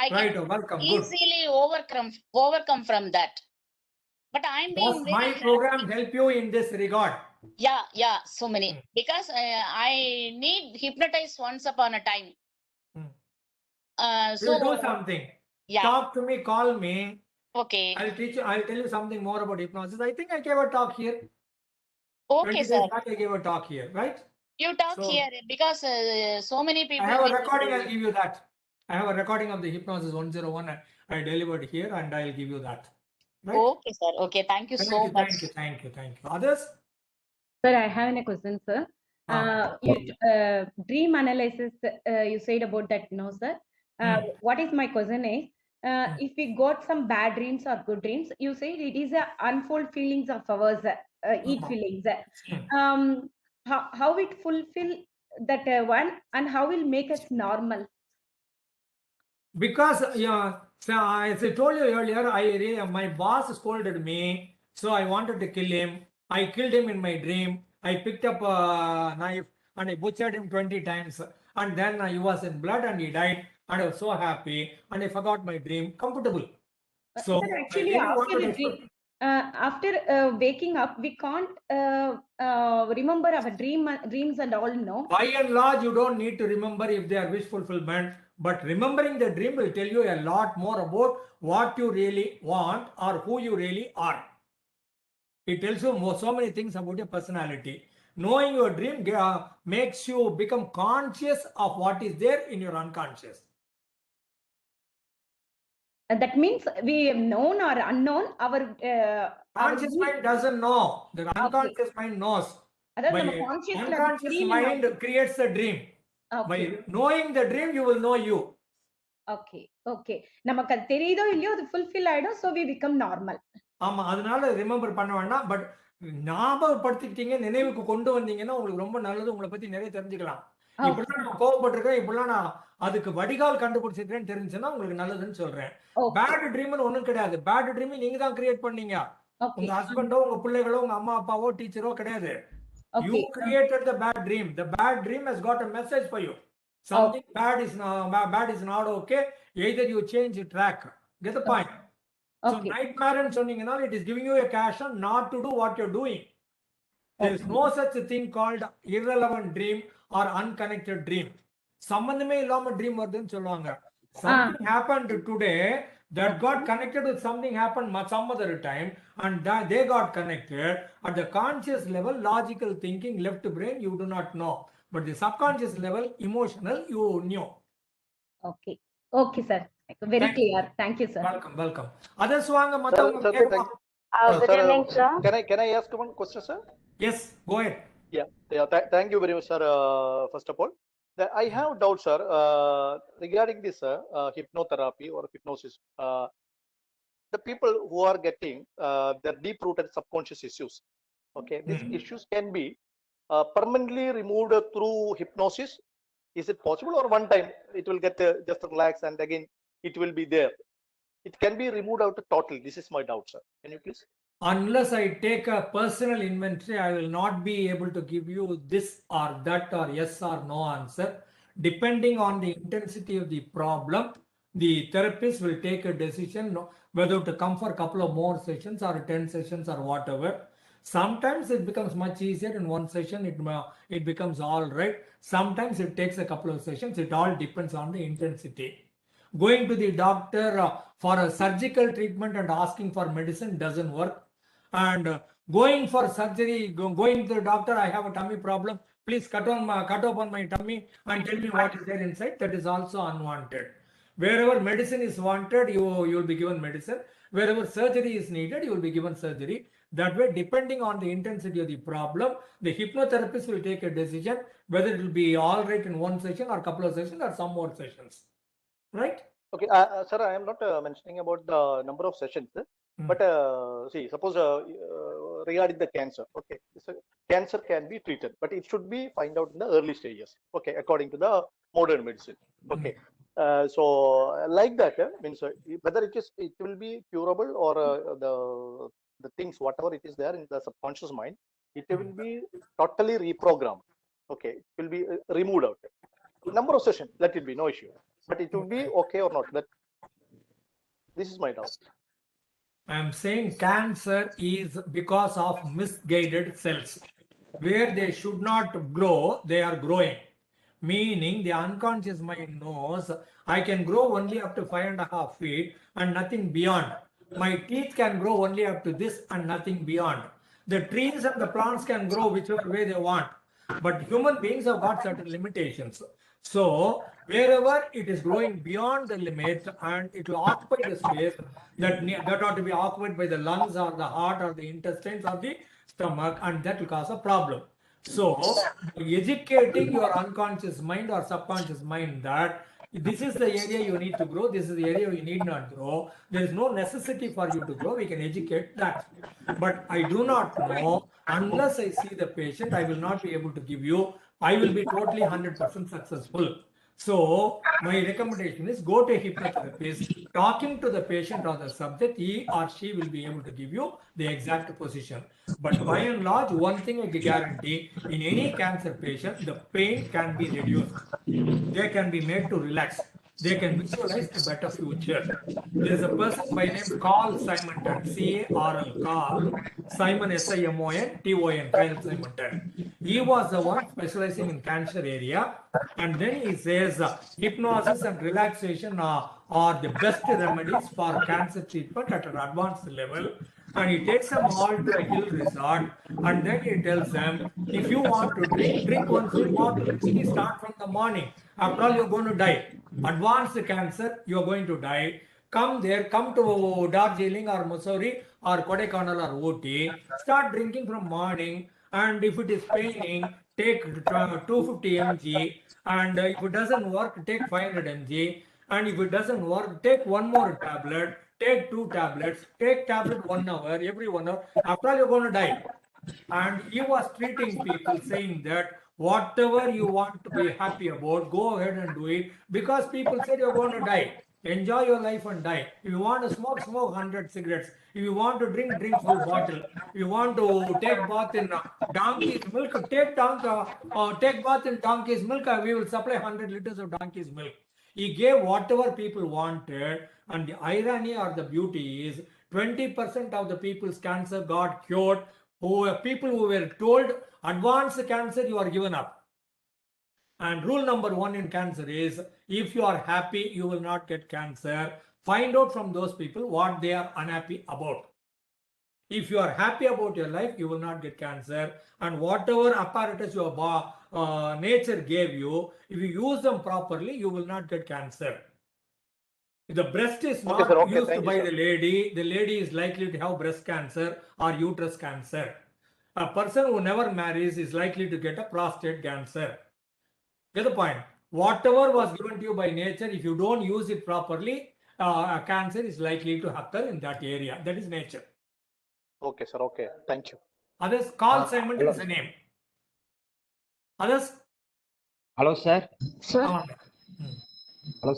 I can easily overcome from that. But I'm being Does my program help you in this regard? Yeah, so many. Because I need hypnotized once upon a time. So do something. Yeah. Talk to me, call me. Okay. I'll teach you. I'll tell you something more about hypnosis. I think I gave a talk here. Okay, sir. I gave a talk here, right? You talk here because so many people. I have a recording. I'll give you that. I have a recording of the hypnosis 101. I delivered here, and I'll give you that. Right? Okay, sir. Okay, thank you so much. Thank you. Others? Sir, I have a question, sir. Dream analysis, you said about that, no, sir. What is my question is, if we got some bad dreams or good dreams, you said it is a unfold feelings of ours, feelings. How it fulfill that one, and how will make us normal? Because as I told you earlier, my boss scolded me, so I wanted to kill him. I killed him in my dream. I picked up a knife and I butchered him 20 times. And then he was in blood and he died. And I was so happy. And I forgot my dream. Comfortable. So sir, actually, after waking up, we can't remember our dreams and all, no? By and large, you don't need to remember if they are wish fulfillment. But remembering the dream will tell you a lot more about what you really want or who you really are. It tells you so many things about your personality. Knowing your dream makes you become conscious of what is there in your unconscious. That means we have known or unknown, our conscious mind doesn't know. The unconscious mind knows. Unconscious mind creates the dream. By knowing the dream, you will know you. Okay. நமக்கு அது தெரியுதோ இல்லையோ அது fulfill ஆயிடும், so we become normal. ஆமா, அதனால remember பண்ண வேண்டாம். பட் ஞாபகப்படுத்திக்கிட்டீங்க, நினைவுக்கு கொண்டு வந்தீங்கன்னா உங்களுக்கு ரொம்ப நல்லது. உங்களை பத்தி நிறைய தெரிஞ்சுக்கலாம். இப்படிலாம் நான் கோவப்பட்டிருக்கேன், இப்படிலாம் நான் அதுக்கு வடிகால் கண்டுபிடிச்சிருக்கேன்னு தெரிஞ்சுன்னா உங்களுக்கு நல்லதுன்னு சொல்றேன். பேட் ட்ரீம்னு ஒண்ணும் கிடையாது. பேட் ட்ரீம் நீங்க தான் கிரியேட் பண்ணீங்க. உங்க ஹஸ்பண்டோ, உங்க பிள்ளைகளோ, உங்க அம்மா அப்பாவோ, டீச்சரோ கிடையாது. You created the bad dream. The bad dream has got a message for you. Something bad is not okay. Either you change the track. Get the point? So nightmare and சொன்னீங்கன்னா, it is giving you a caution not to do what you're doing. There is no such thing called irrelevant dream or unconnected dream. சம்பந்தமே இல்லாம dream வருதுன்னு சொல்லுவாங்க. Something happened today that got connected with something happened some other time, and they got connected. At the conscious level, logical thinking, left brain, you do not know. But the subconscious level, emotional, you knew. Okay, sir. Very clear. Thank you, sir. Welcome. Others வாங்க, மத்தவங்க கேட்கலாம். Good evening, sir. Can I ask one question, sir? Yes, go ahead. Yeah. Thank you very much, sir. First of all, I have doubt, sir, regarding this hypnotherapy or hypnosis. The people who are getting their deep-rooted subconscious issues. Okay, these issues can be permanently removed through hypnosis? Is it possible, or one time it will get just relax and again it will be there? It can be removed out totally. This is my doubt, sir. Can you please? Unless I take a personal inventory, I will not be able to give you this or that or yes or no answer. Depending on the intensity of the problem, the therapist will take a decision whether to come for a couple of more sessions or 10 sessions or whatever. Sometimes it becomes much easier in one session, it becomes all right. Sometimes it takes a couple of sessions. It all depends on the intensity. Going to the doctor for a surgical treatment and asking for medicine doesn't work. And going for surgery, going to the doctor, I have a tummy problem, please cut open my tummy and tell me what is there inside. That is also unwanted. Wherever medicine is wanted, you will be given medicine. Wherever surgery is needed, you will be given surgery. That way, depending on the intensity of the problem, the hypnotherapist will take a decision whether it will be all right in one session or couple of sessions or some more sessions. Right? Okay, sir, I am not mentioning about the number of sessions, but see, suppose regarding the cancer, okay, so cancer can be treated, but it should be find out in the early stages, okay, according to the modern medicine, okay. So like that means whether it will be curable or the things whatever it is there in the subconscious mind, it will be totally reprogrammed, okay, it will be removed out. Number of sessions, let it be, no issue, but it will be okay or not. That this is my doubt. I am saying cancer is because of misguided cells. Where they should not grow, they are growing. Meaning the unconscious mind knows I can grow only up to 5.5 feet and nothing beyond. My teeth can grow only up to this and nothing beyond. The trees and the plants can grow whichever way they want. But human beings have got certain limitations. So wherever it is growing beyond the limit and it will occupy the space that ought to be occupied by the lungs or the heart or the intestines or the stomach, and that will cause a problem. So educating your unconscious mind or subconscious mind that this is the area you need to grow, this is the area you need not grow, there is no necessity for you to grow, we can educate that. But I do not know, unless I see the patient, I will not be able to give you, I will be totally 100% successful. So my recommendation is go to a hypnotherapist, talking to the patient or the subject, he or she will be able to give you the exact position. But by and large, one thing I guarantee, in any cancer patient, the pain can be reduced. They can be made to relax. They can visualize a better future. There is a person by name Carl Simonton, C-A-R-L, Carl Simon, S-I-M-O-N-T-O-N, Kyle Simonton. He was the one specializing in cancer area, and then he says hypnosis and relaxation are the best remedies for cancer treatment at an advanced level. And he takes them all to a hill resort, and then he tells them, if you want to drink one full bottle of whiskey, start from the morning. After all, you're going to die. Advanced cancer, you're going to die. Come there, come to Darjeeling or Mussoorie or Kodaikanal or Ooty, start drinking from morning, and if it is paining, take 250 mg, and if it doesn't work, take 500 mg, and if it doesn't work, take one more tablet, take 2 tablets, take tablet 1 hour, every 1 hour, after all you're going to die. And he was treating people saying that whatever you want to be happy about, go ahead and do it, because people said you're going to die. Enjoy your life and die. If you want to smoke, smoke 100 cigarettes. If you want to drink, drink full bottle. If you want to take bath in donkey's milk, take bath in donkey's milk. We will supply 100 liters of donkey's milk. He gave whatever people wanted, and the irony or the beauty is 20% of the people's cancer got cured. People who were told advanced cancer, you are given up. And rule number 1 in cancer is, if you are happy, you will not get cancer. Find out from those people what they are unhappy about. If you are happy about your life, you will not get cancer. And whatever apparatus your nature gave you, if you use them properly, you will not get cancer. If the breast is not used by the lady is likely to have breast cancer or uterus cancer. A person who never marries is likely to get a prostate cancer. Get the point? Whatever was given to you by nature, if you don't use it properly, a cancer is likely to occur in that area. That is nature. Okay, sir. Okay. Thank you. Others, Carl Simon is the name. Others? Hello, sir. Sir, Hello.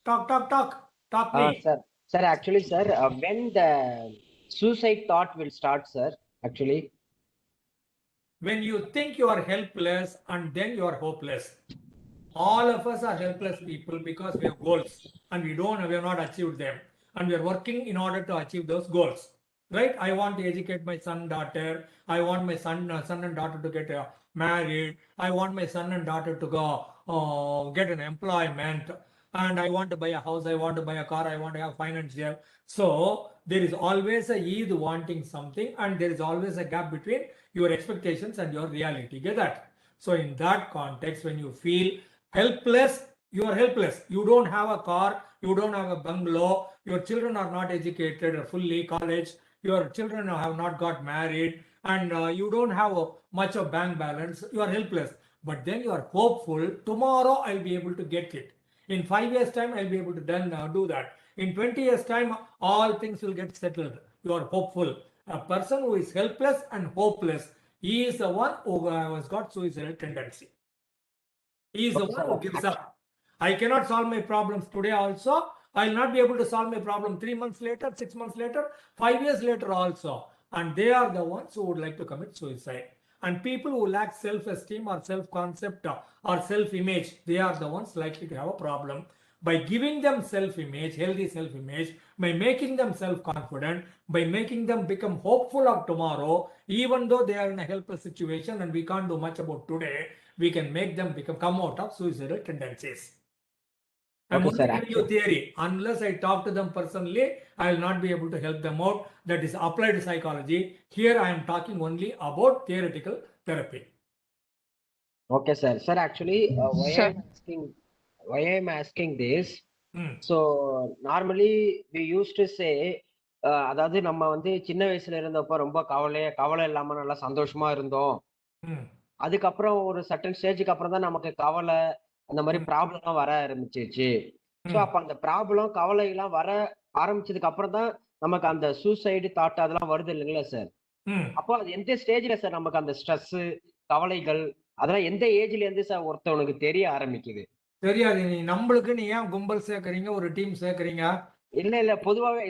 Talk me. Sir. Sir, actually, sir, when the suicide thought will start, sir, actually? When you think you are helpless and then you are hopeless. All of us are helpless people because we have goals and we have not achieved them. And we are working in order to achieve those goals. Right? I want to educate my son, daughter. I want my son and daughter to get married. I want my son and daughter to go get an employment. And I want to buy a house. I want to buy a car. I want to have financial. So there is always a Eid wanting something, and there is always a gap between your expectations and your reality. Get that? So in that context, when you feel helpless, you are helpless. You don't have a car, you don't have a bungalow, your children are not educated or fully college, your children have not got married, and you don't have much of bank balance. You are helpless. But then you are hopeful, tomorrow I'll be able to get it. In 5 years time, I'll be able to then do that. In 20 years time, all things will get settled. You are hopeful. A person who is helpless and hopeless, he is the one who has got suicidal tendency. He is the one who gives up. I cannot solve my problems today also. I will not be able to solve my problem 3 months later, 6 months later, 5 years later also. And they are the ones who would like to commit suicide. And people who lack self-esteem or self-concept or self-image, they are the ones likely to have a problem. By giving them self-image, healthy self-image, by making them self-confident, by making them become hopeful of tomorrow, even though they are in a helpless situation and we can't do much about today, we can make them come out of suicidal tendencies. I'm only giving you theory. Unless I talk to them personally, I will not be able to help them out. That is applied psychology. Here I am talking only about theoretical therapy. Okay, sir. Sir, actually, why I'm asking this? So normally we used to say, அதாவது நம்ம வந்து சின்ன வயசுல இருந்தப்போ ரொம்ப கவலை இல்லாம நல்லா சந்தோஷமா இருந்தோம். அதுக்கப்புறம் ஒரு சர்டன் ஸ்டேஜுக்கு அப்புறம் தான் நமக்கு கவலை அந்த மாதிரி ப்ராப்ளம் வர ஆரம்பிச்சிருச்சு. ஸோ அப்ப அந்த ப்ராப்ளம் கவலை எல்லாம் வர ஆரம்பிச்சதுக்கு அப்புறம் தான் நமக்கு அந்த சூசைடு தாட் அதெல்லாம் வருது இல்லைங்களா சார்? அப்போ அது எந்த ஸ்டேஜ்ல சார் நமக்கு அந்த ஸ்ட்ரெஸ் கவலைகள் அதெல்லாம் எந்த ஏஜ்ல இருந்து சார் ஒருத்தவனுக்கு தெரிய ஆரம்பிக்குது? தெரியாது. நம்மளுக்கு நீ ஏன் கும்பல் சேர்க்கறீங்க, ஒரு டீம் சேர்க்கறீங்க? இல்ல பொதுவாவே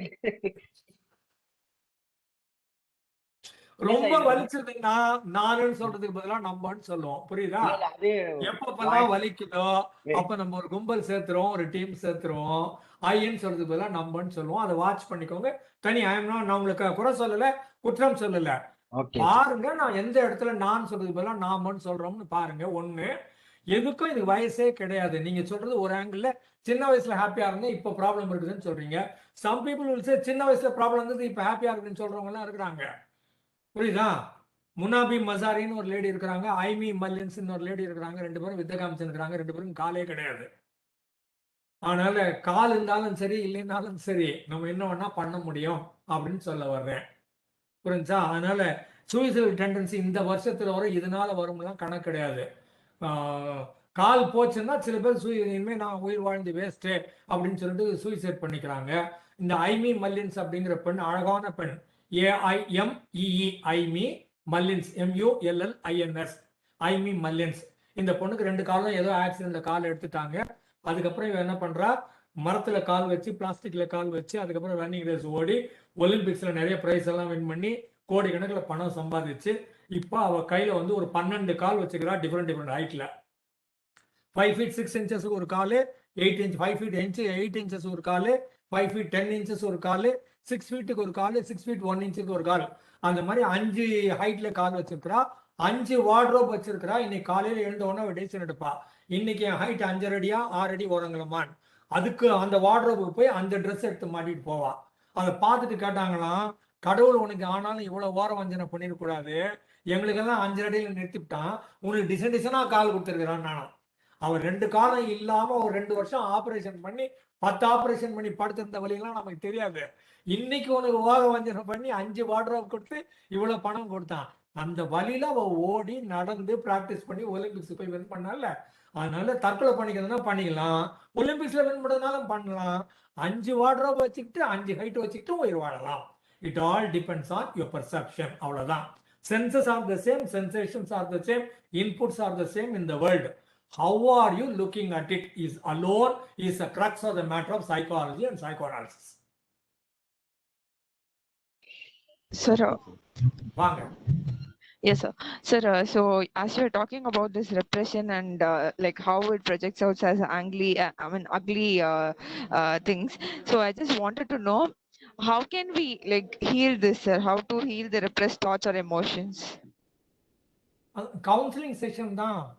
ரொம்ப வலிச்சதுன்னா நானுன்னு சொல்றதுக்கு பதிலா நம்மன்னு சொல்லுவோம். புரியுதா? எப்பப்பெல்லாம் வலிக்குதோ அப்ப நம்ம ஒரு கும்பல் சேர்த்துறோம், ஒரு டீம் சேர்த்துருவோம். ஐன்னு சொல்றதுக்கு பதிலா நம்மன்னு சொல்லுவோம். அதை வாட்ச் பண்ணிக்கோங்க. தனி நான் உங்களுக்கு குறை சொல்லல, குற்றம் சொல்லல. பாருங்க, நான் எந்த இடத்துல நான் சொல்றதுக்கு பதிலா நாமன்னு சொல்றோம்னு பாருங்க. ஒண்ணு, எதுக்கும் இது வயசே கிடையாது. நீங்க சொல்றது ஒரு ஆங்கிள் சின்ன வயசுல ஹாப்பியா இருந்தேன், இப்ப ப்ராப்ளம் இருக்குதுன்னு சொல்றீங்க. சம் பீப்புள் வில் சே சின்ன வயசுல ப்ராப்ளம் இருந்தது, இப்ப ஹாப்பியா இருக்குன்னு சொல்றவங்க எல்லாம் இருக்கிறாங்க. புரியுதா? முனாபி மசாரின்னு ஒரு லேடி இருக்கிறாங்க, ஐமி மல்லின்ஸ் ஒரு லேடி இருக்கிறாங்க. 2 பேரும் வித்த காமிச்சிருக்கிறாங்க. 2 பேரும் காலே கிடையாது. அதனால கால் இருந்தாலும் சரி இல்லைன்னாலும் சரி நம்ம என்ன வேணா பண்ண முடியும் அப்படின்னு சொல்ல வர்றேன். புரிஞ்சா? அதனால சூசைடல் டெண்டன்சி இந்த வருஷத்துல வரும், இதனால வரும்லாம் கணக்கு கிடையாது. கால் போச்சுன்னா சில பேர் இனிமே நான் உயிர் வாழ்ந்து வேஸ்ட் அப்படின்னு சொல்லிட்டு சூசைட் பண்ணிக்கிறாங்க. இந்த ஐமி மல்லின்ஸ் அப்படிங்கிற பெண் அழகான பெண், AIMEE ஐமி மல்லின்ஸ், MULLINS ஐமி மல்லின்ஸ். இந்த பொண்ணுக்கு 2 காலம் ஏதோ ஆக்சிடென்ட்ல கால் எடுத்துட்டாங்க. அதுக்கப்புறம் இவ என்ன பண்றா, மரத்துல கால் வச்சு பிளாஸ்டிக்ல கால் வச்சு அதுக்கப்புறம் ரன்னிங் ரேஸ் ஓடி ஒலிம்பிக்ஸ்ல நிறைய பிரைஸ் எல்லாம் வின் பண்ணி கோடிக்கணக்கில் பணம் சம்பாதிச்சு இப்போ அவ கையில வந்து ஒரு 12 கால் வச்சுக்கிறா, டிஃப்ரெண்ட் ஹைட்ல. 5 feet 6 inches ஒரு காலு, 8 inch 5 feet 8 inches ஒரு காலு, 5 feet 10 inches ஒரு காலு, 6 feet ஒரு காலு, 6 feet 1 inch ஒரு கால். அந்த மாதிரி 5 ஹைட்ல கால் வச்சிருக்கிறா, 5 வார்ட்ரோப் வச்சிருக்கிறா. இன்னைக்கு காலையில எழுந்த உடனே டெசிஷன் எடுப்பா, இன்னைக்கு என் ஹைட் 5 அடியா 6 அடி ஓரங்களமான். அதுக்கு அந்த வார்ட்ரோப்புக்கு போய் அந்த ட்ரெஸ் எடுத்து மாட்டிட்டு போவா. அதை பார்த்துட்டு கேட்டாங்களாம், கடவுள் உனக்கு ஆனாலும் இவ்வளவு ஓர வஞ்சனை பண்ணிடக்கூடாது, எங்களுக்கெல்லாம் 5 அடியில நிறுத்திவிட்டான், உனக்கு டிசைனா கால் கொடுத்துருக்கிறான். நானும் அவன் 2 காலம் இல்லாம ஒரு 2 வருஷம் ஆபரேஷன் பண்ணி 10 ஆபரேஷன் பண்ணி படுத்திருந்த வழியெல்லாம் நமக்கு தெரியாது. இன்னைக்கு உனக்கு ஓக வஞ்சனை பண்ணி 5 வார்ட்ரோப் கொடுத்து இவ்வளவு பணம் கொடுத்தான். அந்த வழியில அவ ஓடி நடந்து பிராக்டிஸ் பண்ணி ஒலிம்பிக்ஸ் போய் வின் பண்ணல. அதனால தற்கொலை பண்ணிக்கிறதுனா பண்ணிக்கலாம், ஒலிம்பிக்ஸ்ல வின் பண்ணதுனாலும் பண்ணலாம். 5 வார்ட்ரோப் வச்சுக்கிட்டு 5 ஹைட் வச்சுக்கிட்டு உயிர் வாழலாம். It all depends on your perception. அவ்வளவுதான். Senses are the same, sensations are the same, inputs are the same in the world. How are you looking at it is alone is the crux of the matter of psychology and psychoanalysis. Sir, Vanga. yes, sir. Sir, so as you were talking about this repression and like how it projects out as ugly things. So I just wanted to know, how can we like heal this, sir? How to heal the repressed thoughts or emotions? Counseling session da.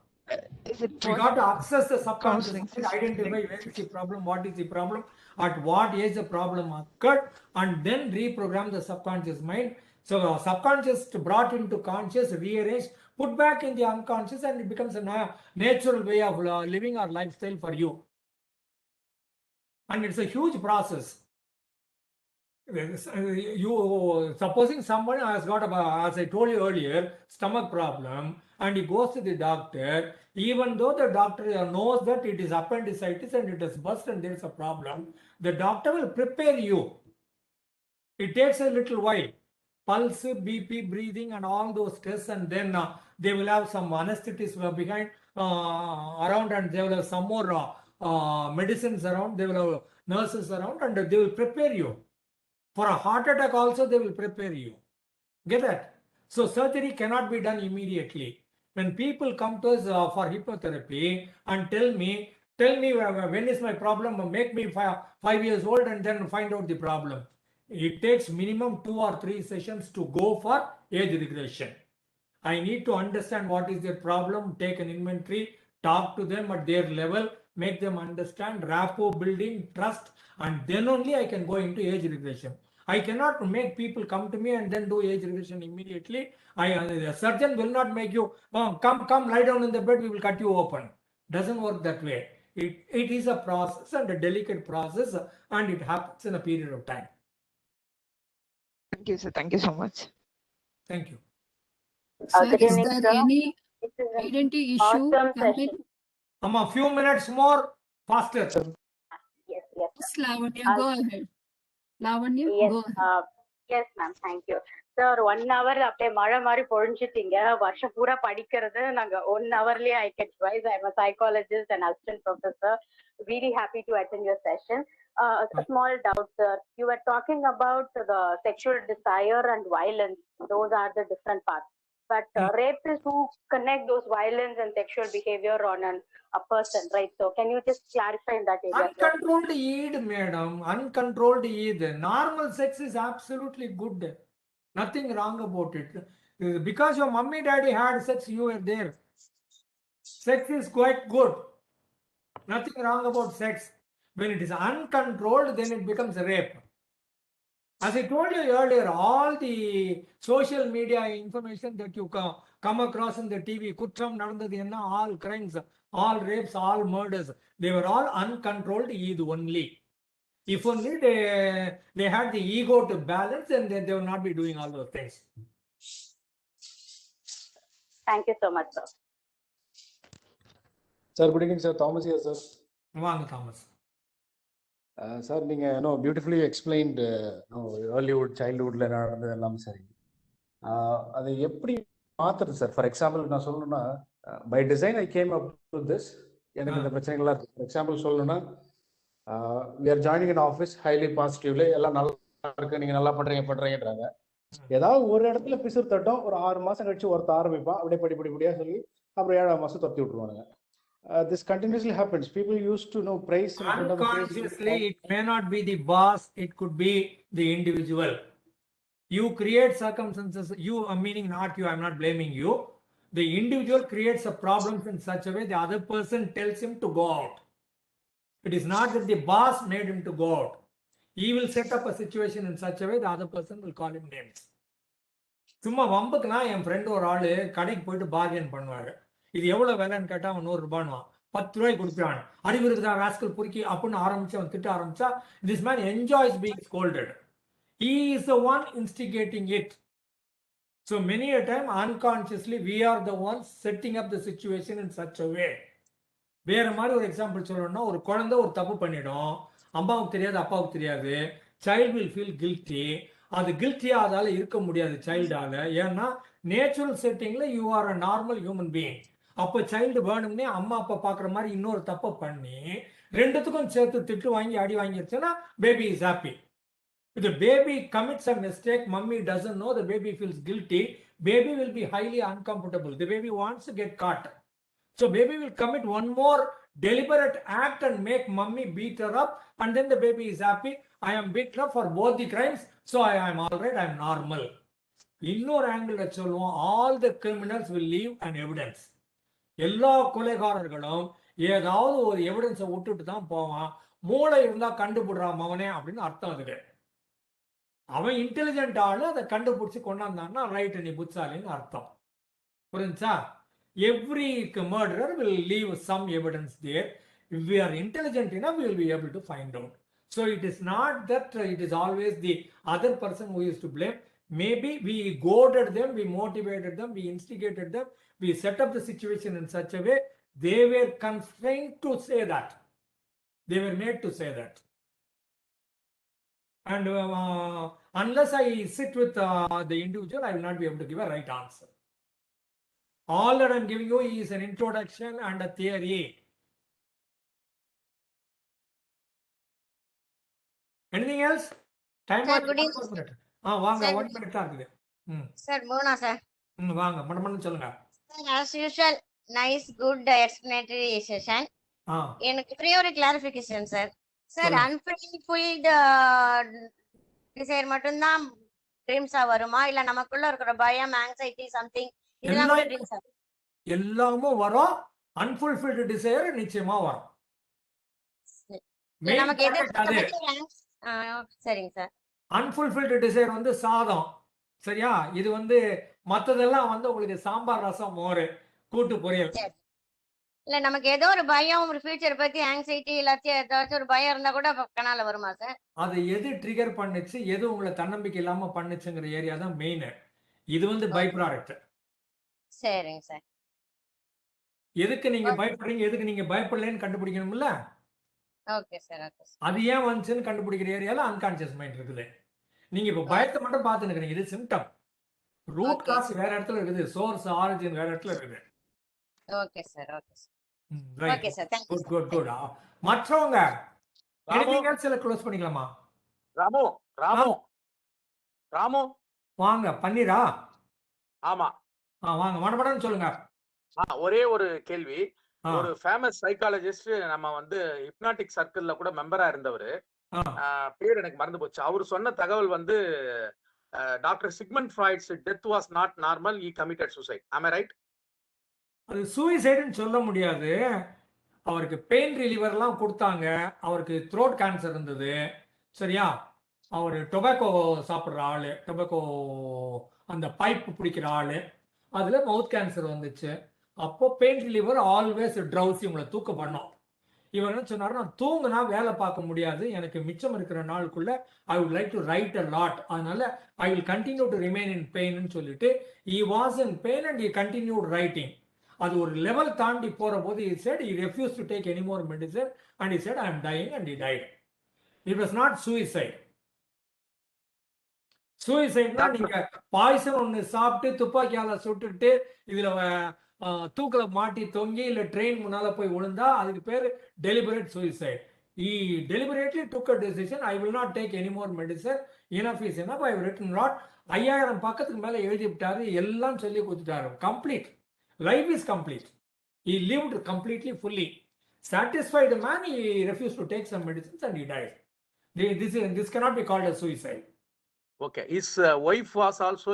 Is it We got to access the subconscious counseling mind, session? identify where is the problem, what is the problem, at what age the problem occurred, and then reprogram the subconscious mind. So subconscious brought into conscious, rearranged, put back in the unconscious, and it becomes a natural way of living our lifestyle for you. And it's a huge process. You supposing someone has got as I told you earlier, stomach problem, and he goes to the doctor, even though the doctor knows that it is appendicitis and it is burst and there is a problem, the doctor will prepare you. It takes a little while. Pulse, BP, breathing, and all those tests, and then they will have some anesthetists behind around, and they will have some more medicines around. They will have nurses around, and they will prepare you. For a heart attack also, they will prepare you. Get that? So surgery cannot be done immediately. When people come to us for hypnotherapy and tell me when is my problem, make me 5 years old and then find out the problem. It takes minimum 2 or 3 sessions to go for age regression. I need to understand what is their problem, take an inventory, talk to them at their level, make them understand, rapport building, trust, and then only I can go into age regression. I cannot make people come to me and then do age regression immediately. The surgeon will not make you, come, lie down in the bed, we will cut you open. Doesn't work that way. It is a process and a delicate process, and it happens in a period of time. Thank you, sir. Thank you so much. Thank you. Sir, Good is evening, there sir. any This is an identity issue awesome coming? session. A few minutes more, faster. Yes, yes, Yes, Lavanya, I'll- go ahead. Lavanya, yes, go ahead. yes, ma'am. Thank you. Sir, 1 hour அப்படியே மழை மாதிரி பொழிஞ்சிட்டீங்க. வருஷம் பூரா படிக்கிறது நாங்க 1 hourலயே I can revise. I'm a psychologist and assistant professor. Really happy to attend your session. A small doubt, sir. You were talking about the sexual desire and violence. Those are the different parts. But rapists who connect those violence and sexual behavior on a person, right? So can you just clarify in that area? Uncontrolled eid, madam. Uncontrolled eid. Normal sex is absolutely good. Nothing wrong about it. Because your mummy daddy had sex, you were there. Sex is quite good. Nothing wrong about sex. When it is uncontrolled, then it becomes rape. As I told you earlier, all the social media information that you come across in the TV, Kutram Nadandadu, all crimes, all rapes, all murders, they were all uncontrolled eid only. If only they had the ego to balance, then they will not be doing all those things. Thank you so much, sir. Sir, good evening, sir. Thomas here, sir. Vanga Thomas. Sir, நீங்க beautifully explained earlyhood, childhoodல நடந்தது எல்லாம் சரி. அதை எப்படி மாத்துறது sir? For example நான் சொல்லணும்னா, by design I came up to this. எனக்கு இந்த பிரச்சனைகள்லாம் இருக்கு. ஃபார் எக்ஸாம்பிள் சொல்லணும்னா, we are joining an office highly positively, எல்லாம் நல்லா இருக்கு, நீங்க நல்லா பண்றீங்கன்றாங்க. ஏதாவது ஒரு இடத்துல பிசுறு தட்டும், ஒரு 6 மாசம் கழிச்சு ஒருத்த ஆரம்பிப்பான், அப்படியே படிப்படியா சொல்லி அப்புறம் 7ஆம் மாசம் துரத்தி விட்டுருவானுங்க. This continuously happens. People used to know praise in front of the face. Unconsciously, it may not be the boss, it could be the individual. You create circumstances, meaning not you, I'm not blaming you. The individual creates a problem in such a way the other person tells him to go out. It is not that the boss made him to go out. He will set up a situation in such a way the other person will call him names. சும்மா வம்புக்குனா என் friend ஒரு ஆளு கடைக்கு போயிட்டு bargain பண்ணுவாரு. இது எவ்வளவு விலைன்னு கேட்டா அவன் 100 ரூபான்னு 10 ரூபாய்க்கு கொடுப்பான். அறிவு இருக்குதா ராஸ்கல் பொறுக்கி அப்படின்னு ஆரம்பிச்சு அவன் திட்ட ஆரம்பிச்சா, this man enjoys being scolded. He is the one instigating it. So many a time unconsciously we are the ones setting up the situation in such a way. வேற மாதிரி ஒரு எக்ஸாம்பிள் சொல்லணும்னா, ஒரு குழந்தை ஒரு தப்பு பண்ணிடும், அம்மாவுக்கு தெரியாது அப்பாவுக்கு தெரியாது, child will feel guilty. அது கில்ட்டியா அதால இருக்க முடியாது சைல்டால. ஏன்னா நேச்சுரல் செட்டிங்ல you are a normal human being. அப்போ சைல்டு வேணும்னே அம்மா அப்பா பாக்குற மாதிரி இன்னொரு தப்பை பண்ணி ரெண்டுத்துக்கும் சேர்த்து திட்டு வாங்கி அடி வாங்கிருச்சுன்னா baby is happy. If the baby commits a mistake, mummy doesn't know, the baby feels guilty, baby will be highly uncomfortable. The baby wants to get caught. So baby will commit one more deliberate act and make mummy beat her up, and then the baby is happy. I am beaten up for both the crimes, so I am all right, I am normal. இன்னொரு angle சொல்லுவோம், all the criminals will leave an evidence. எல்லா கொலைகாரர்களும் ஏதாவது ஒரு எவிடன்ஸை விட்டுட்டு தான் போவான். மூளை இருந்தா கண்டுபிடுறான் அவனே அப்படின்னு அர்த்தம் அதுக்கு. அவன் இன்டெலிஜென்ட் ஆளு, அதை கண்டுபிடிச்சு கொண்டாந்தான்னா ரைட் நீ புத்தாலின்னு அர்த்தம். புரிஞ்சா? Every murderer will leave some evidence there. If we are intelligent enough, we will be able to find out. So it is not that it is always the other person who is to blame. Maybe we goaded them, we motivated them, we instigated them, we set up the situation in such a way they were constrained to say that. They were made to say that. And unless I sit with the individual, I will not be able to give a right answer. All that I am giving you is an introduction and a theory. Anything else? Time Sir, on good 1 minute. வாங்க, Sir, 1 minute தான் இருக்குது. Sir, Mona, sir. வாங்க, மடமன்னு சொல்லுங்க. Sir, as usual, nice, good explanatory session. எனக்கு ஒரே ஒரு clarification, sir. Sir, unfulfilled desire மட்டும்தான் ட்ரீம்ஸா வருமா, இல்ல நமக்குள்ள இருக்கிற பயம், ஆங்ஸைட்டி, சம்திங் இதெல்லாம் கூட ட்ரீம்ஸா? எல்லாமே வரும். அன்ஃபுல்ஃபில்டு டிசைர் நிச்சயமா வரும். நமக்கு சரிங்க சார். அன்ஃபுல்ஃபில்டு டிசைர் வந்து சாதம், சரியா? இது வந்து மத்ததெல்லாம் வந்து உங்களுக்கு சாம்பார், ரசம், மோர், கூட்டு பொரியல். இல்ல நமக்கு ஏதோ ஒரு பயம், ஒரு ஃபியூச்சர் பத்தி ஆங்ஸைட்டி, எல்லாத்தையும் ஏதாச்சும் ஒரு பயம் இருந்தா கூட கனால வருமா சார்? அது எது ட்ரிகர் பண்ணுச்சு, எது உங்களை தன்னம்பிக்கை இல்லாம பண்ணுச்சுங்கிற ஏரியா தான் மெயின். இது வந்து பை ப்ராடக்ட். சரிங்க சார். எதுக்கு நீங்க பயப்படுறீங்க, எதுக்கு நீங்க பயப்படலன்னு கண்டுபிடிக்கணும்ல. Okay sir, okay sir. அது ஏன் வந்துச்சுன்னு கண்டுபிடிக்கிற ஏரியால அன்கான்சியஸ் மைண்ட் இருக்குது. நீங்க இப்ப பயத்தை மட்டும் பார்த்துன்னு இருக்கீங்க, இது சிம்டம். ரூட் காஸ் வேற இடத்துல இருக்குது, சோர்ஸ் ஆரிஜின் வேற இடத்துல இருக்குது. Okay sir, okay sir. Right, okay sir, thank you. Good good. மற்றவங்க எனிதிங் எல்ஸ் இல்ல க்ளோஸ் பண்ணிக்கலாமா? ராமு ராமு ராமு வாங்க. பன்னீரா? ஆமா. வாங்க, மடமடன்னு சொல்லுங்க. ஒரே ஒரு கேள்வி. ஒரு ஃபேமஸ் சைக்காலஜிஸ்ட், நம்ம வந்து ஹிப்னாட்டிக் சர்க்கிள்ல கூட மெம்பரா இருந்தவர், பேர் எனக்கு மறந்து போச்சு. அவர் சொன்ன தகவல் வந்து doctor Sigmund Freud's death was not normal, he committed suicide. Am I right? அது சூசைடுன்னு சொல்ல முடியாது. அவருக்கு பெயின் ரிலீவர்லாம் கொடுத்தாங்க. அவருக்கு த்ரோட் கேன்சர் இருந்தது, சரியா? அவர் டொபாக்கோ சாப்பிட்ற ஆளு, டொபாக்கோ அந்த பைப் பிடிக்கிற ஆளு, அதுல மவுத் கேன்சர் வந்துச்சு. அப்போ பெயின் ரிலீவர் ஆல்வேஸ் ட்ரௌசி, உங்களை தூக்க பண்ணும். இவர் என்ன சொன்னாரு, நான் தூங்குனா வேலை பார்க்க முடியாது, எனக்கு மிச்சம் இருக்கிற நாளுக்குள்ள I would like to write a lot, அதனால I will continue to remain in பெயின்னு சொல்லிட்டு he was in pain and he continued writing. அது ஒரு லெவல் தாண்டி போற போது he said he refused to take any more medicine and he said I am dying, and he died. It was not suicide. சூசைட்னா நீங்க poison ஒன்று சாப்பிட்டு துப்பாக்கியால சுட்டுட்டு இதுல தூக்கல மாட்டி தொங்கி இல்ல ட்ரெயின் முன்னால போய் விழுந்தா அதுக்கு பேர் deliberate suicide. He deliberately took a decision, I will not take any more medicine, enough is enough, I have written lot. 5000 பக்கத்துக்கு மேல எழுதி விட்டாரு, எல்லாம் சொல்லி கொடுத்துட்டாரு. Complete life is complete. He lived completely, fully satisfied man. He refused to take some medicines and he died. This cannot be called a suicide. Okay, his wife was also,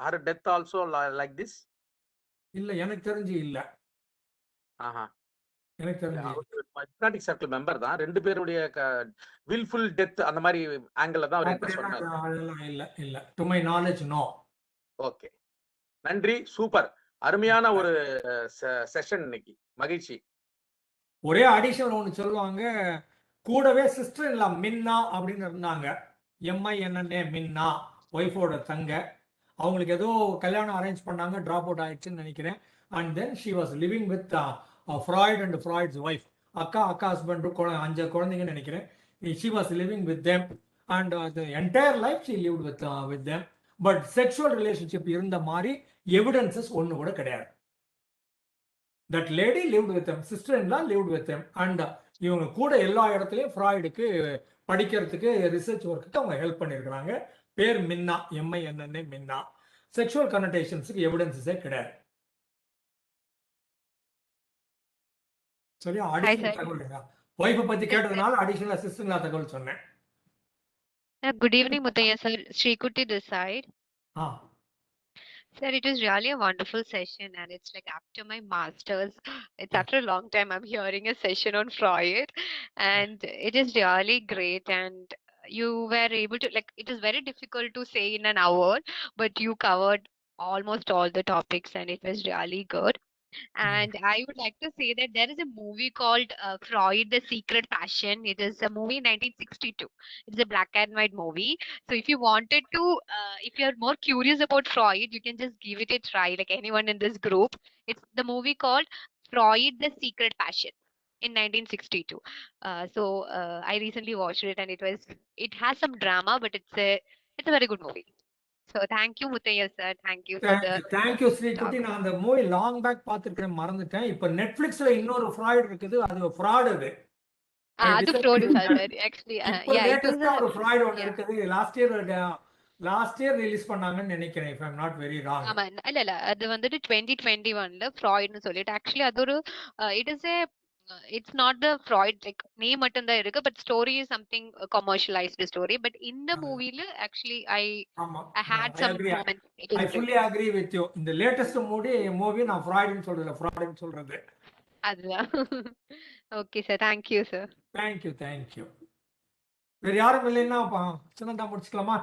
her death also like this? இல்ல, எனக்கு தெரிஞ்சு இல்ல. எனக்கு தெரிஞ்சு hypnotic circle member தான். ரெண்டு பேருடைய willful death அந்த மாதிரி ஆங்கிள் தான் அவர் என்ன சொன்னாரு. அதெல்லாம் இல்ல இல்ல, to my knowledge no. Okay, நன்றி, சூப்பர், அருமையான ஒரு செஷன் இன்னைக்கு. மகிழ்ச்சி. ஒரே அடிஷன் ஒன்று சொல்லுவாங்க, கூடவே சிஸ்டர் இல்ல மின்னா அப்படின்னு இருந்தாங்க. MINNA, மின்னா, ஒய்ஃபோட தங்க. அவங்களுக்கு ஏதோ கல்யாணம் அரேஞ்ச் பண்ணாங்க, ட்ராப் அவுட் ஆயிடுச்சுன்னு நினைக்கிறேன். And then she was living with Freud and Freud's wife. அக்கா ஹஸ்பண்ட் 5 குழந்தைங்கன்னு நினைக்கிறேன். She was living with them. and the entire life she lived with them. But sexual relationship இருந்த மாதிரி evidences ஒண்ணு கூட கிடையாது. That lady lived with them, sister-in-law lived with them, and இவங்க கூட எல்லா இடத்துலையும் ஃப்ராய்டுக்கு படிக்கிறதுக்கு ரிசர்ச் ஒர்க்குக்கு அவங்க ஹெல்ப் பண்ணியிருக்கிறாங்க. பேர் மின்னா, MINNA மின்னா. செக்ஷுவல் கனோட்டேஷன்ஸுக்கு எவிடன்ஸஸே கிடையாது. சரியா? அடிஷனல் தகவல் ஒய்ஃபை பத்தி கேட்டதுனால அடிஷனல் சிஸ்டர்ல தகவல் சொன்னேன். Good evening, Muthaiya sir. Shrikuti this side. Sir, it is really a wonderful session, and it's like after my master's, it's after a long time I'm hearing a session on Freud, and it is really great. And you were able to, like, it is very difficult to say in an hour, but you covered almost all the topics, and it was really good. And I would like to say that there is a movie called Freud, The Secret Passion. It is a movie in 1962. It's a black and white movie. So if you wanted to, if you're more curious about Freud, you can just give it a try, like anyone in this group. It's the movie called Freud, The Secret Passion in 1962. I recently watched it, and it has some drama, but it's a very good movie. So thank you, Muthaiya sir. Thank you for the. Thank you, Srikuti. நான் அந்த movie long back பார்த்துருக்கேன், மறந்துட்டேன். இப்போ நெட்ஃபிளிக்ஸ்ல இன்னொரு Freud இருக்குது, அது fraud அது. அது fraud actually. இப்போ லேட்டஸ்டா ஒரு ஃப்ராய்டு ஒன்னு இருக்குது. லாஸ்ட் இயர் ரிலீஸ் பண்ணாங்கன்னு நினைக்கிறேன், if I'm not very wrong. ஆமா, இல்ல அது வந்துட்டு 2021ல ஃப்ராய்ட்னு சொல்லிட்டு ஆக்சுவலி அது ஒரு it's not the Freud, like name மட்டும் தான் இருக்கு, but story is something commercialized story. But in the movie actually I had some moments. I fully agree with you. In the latest movie நான் ஃப்ராய்ட்னு சொல்றல, ஃப்ராய்ட்னு சொல்றது அதுதான். Okay sir, thank you sir. Thank you. வேற யாரும் இல்லைன்னா சின்னதா முடிச்சுக்கலாமா?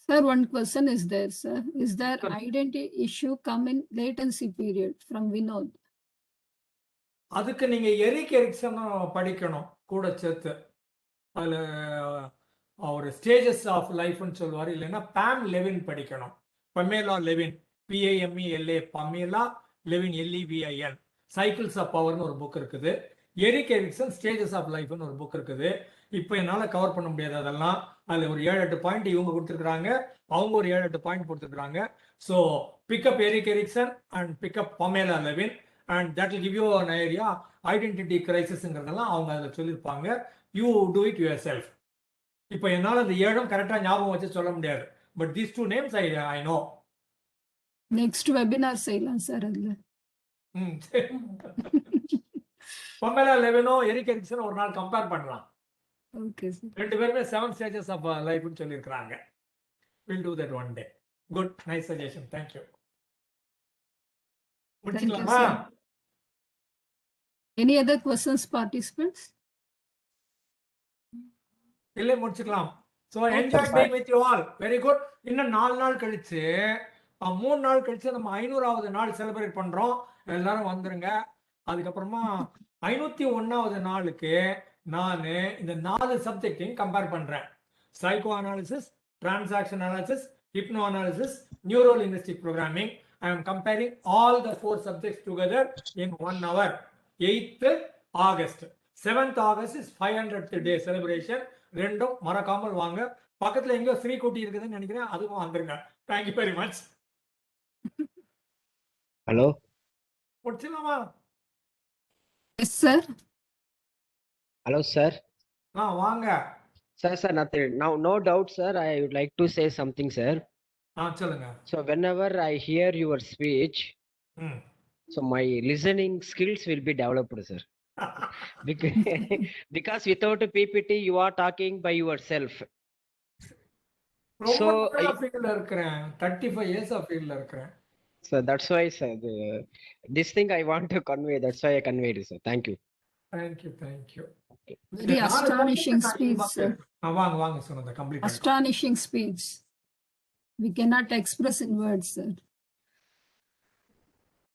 Sir, one question is there, sir. Is there identity issue come in latency period from Vinod? அதுக்கு நீங்க எரிக் எரிக்சன் படிக்கணும் கூட சேர்த்து. அதுல அவர் ஸ்டேஜஸ் ஆஃப் லைஃப்னு சொல்லுவார். இல்லைன்னா பாம் லெவின் படிக்கணும். Pamela Levin, PAMELA, Pamela Levin, LEVIN, cycles of பவர்னு ஒரு புக் இருக்குது. எரிக் எரிக்சன் ஸ்டேஜஸ் ஆஃப் லைஃப்னு ஒரு புக் இருக்குது. இப்போ என்னால் கவர் பண்ண முடியாது அதெல்லாம். அதில் ஒரு 7-8 பாயிண்ட் இவங்க கொடுத்துருக்குறாங்க, அவங்க ஒரு 7-8 பாயிண்ட் கொடுத்துருக்குறாங்க. So pick up Erik Erikson and pick up Pamela Levin, and that will give you an idea. Identity crisisங்கிறதெல்லாம் அவங்க அதில் சொல்லியிருப்பாங்க. You do it yourself. இப்போ என்னால் அந்த 7 கரெக்டாக ஞாபகம் வச்சு சொல்ல முடியாது, but these 2 names I know. Next webinar செய்யலாம் சார் அதுல. பமேலா லெவினோ எரிக் எரிக்சன் ஒரு நாள் கம்பேர் பண்ணலாம். Okay sir. ரெண்டு பேருமே 7 stages of life சொல்லியிருக்கிறாங்க. We'll do that one day. Good, nice suggestion. Thank you. முடிச்சுக்கலாமா? Any other questions, participants? இல்லை, முடிச்சுக்கலாம். So enjoy being with you all. Very good. இன்னும் 4 நாள் கழிச்சு 3 நாள் கழிச்சு நம்ம 500வது நாள் செலிப்ரேட் பண்றோம். எல்லாரும் வந்துருங்க. அதுக்கப்புறமா 501வது நாளுக்கு நான் இந்த 4 சப்ஜெக்டையும் கம்பேர் பண்றேன். Psycho analysis, transaction analysis, hypno analysis, neuro linguistic programming. I am comparing all the 4 subjects together in 1 hour. 8th August. 7th August is 500th day celebration. ரெண்டும் மறக்காமல் வாங்க. பக்கத்துல எங்கோ ஸ்ரீகுட்டி இருக்குதுன்னு நினைக்கிறேன், அதுவும் வந்துருங்க. Thank you very much. Hello, முடிச்சலாமா? Yes sir. Hello sir. வாங்க. Sir, nothing. Now, no doubt, sir. I would like to say something, sir. சொல்லுங்க. So whenever I hear your speech, so my listening skills will be developed, sir. Because without a PPT, you are talking by yourself. So 35 years of field இருக்கிறேன். So that's why, sir, this thing I want to convey. That's why I conveyed, sir. Thank you. Thank you. Very astonishing speech, sir. வாங்க சொன்னத complete. Astonishing speech. We cannot express in words, sir.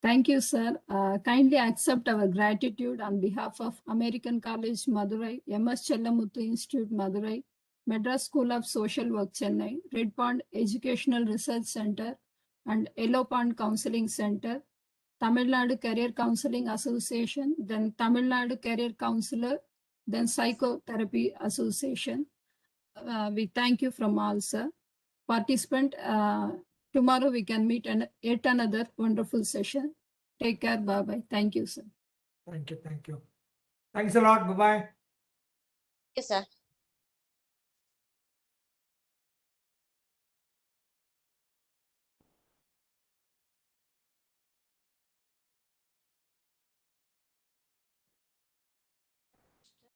Thank you, sir. Kindly accept our gratitude on behalf of American College, Madurai, MS Chellamuthu Institute, Madurai, Madras School of Social Work, Chennai, Red Pond Educational Research Center, and Yellow Pond Counseling Center, Tamil Nadu Career Counseling Association, then Tamil Nadu Career Counselor, then Psychotherapy Association, we thank you from all, sir. Participant, tomorrow we can meet yet another wonderful session. Take care. Bye-bye. Thank you, sir. Thank you. Thanks a lot. Bye-bye. Yes, sir.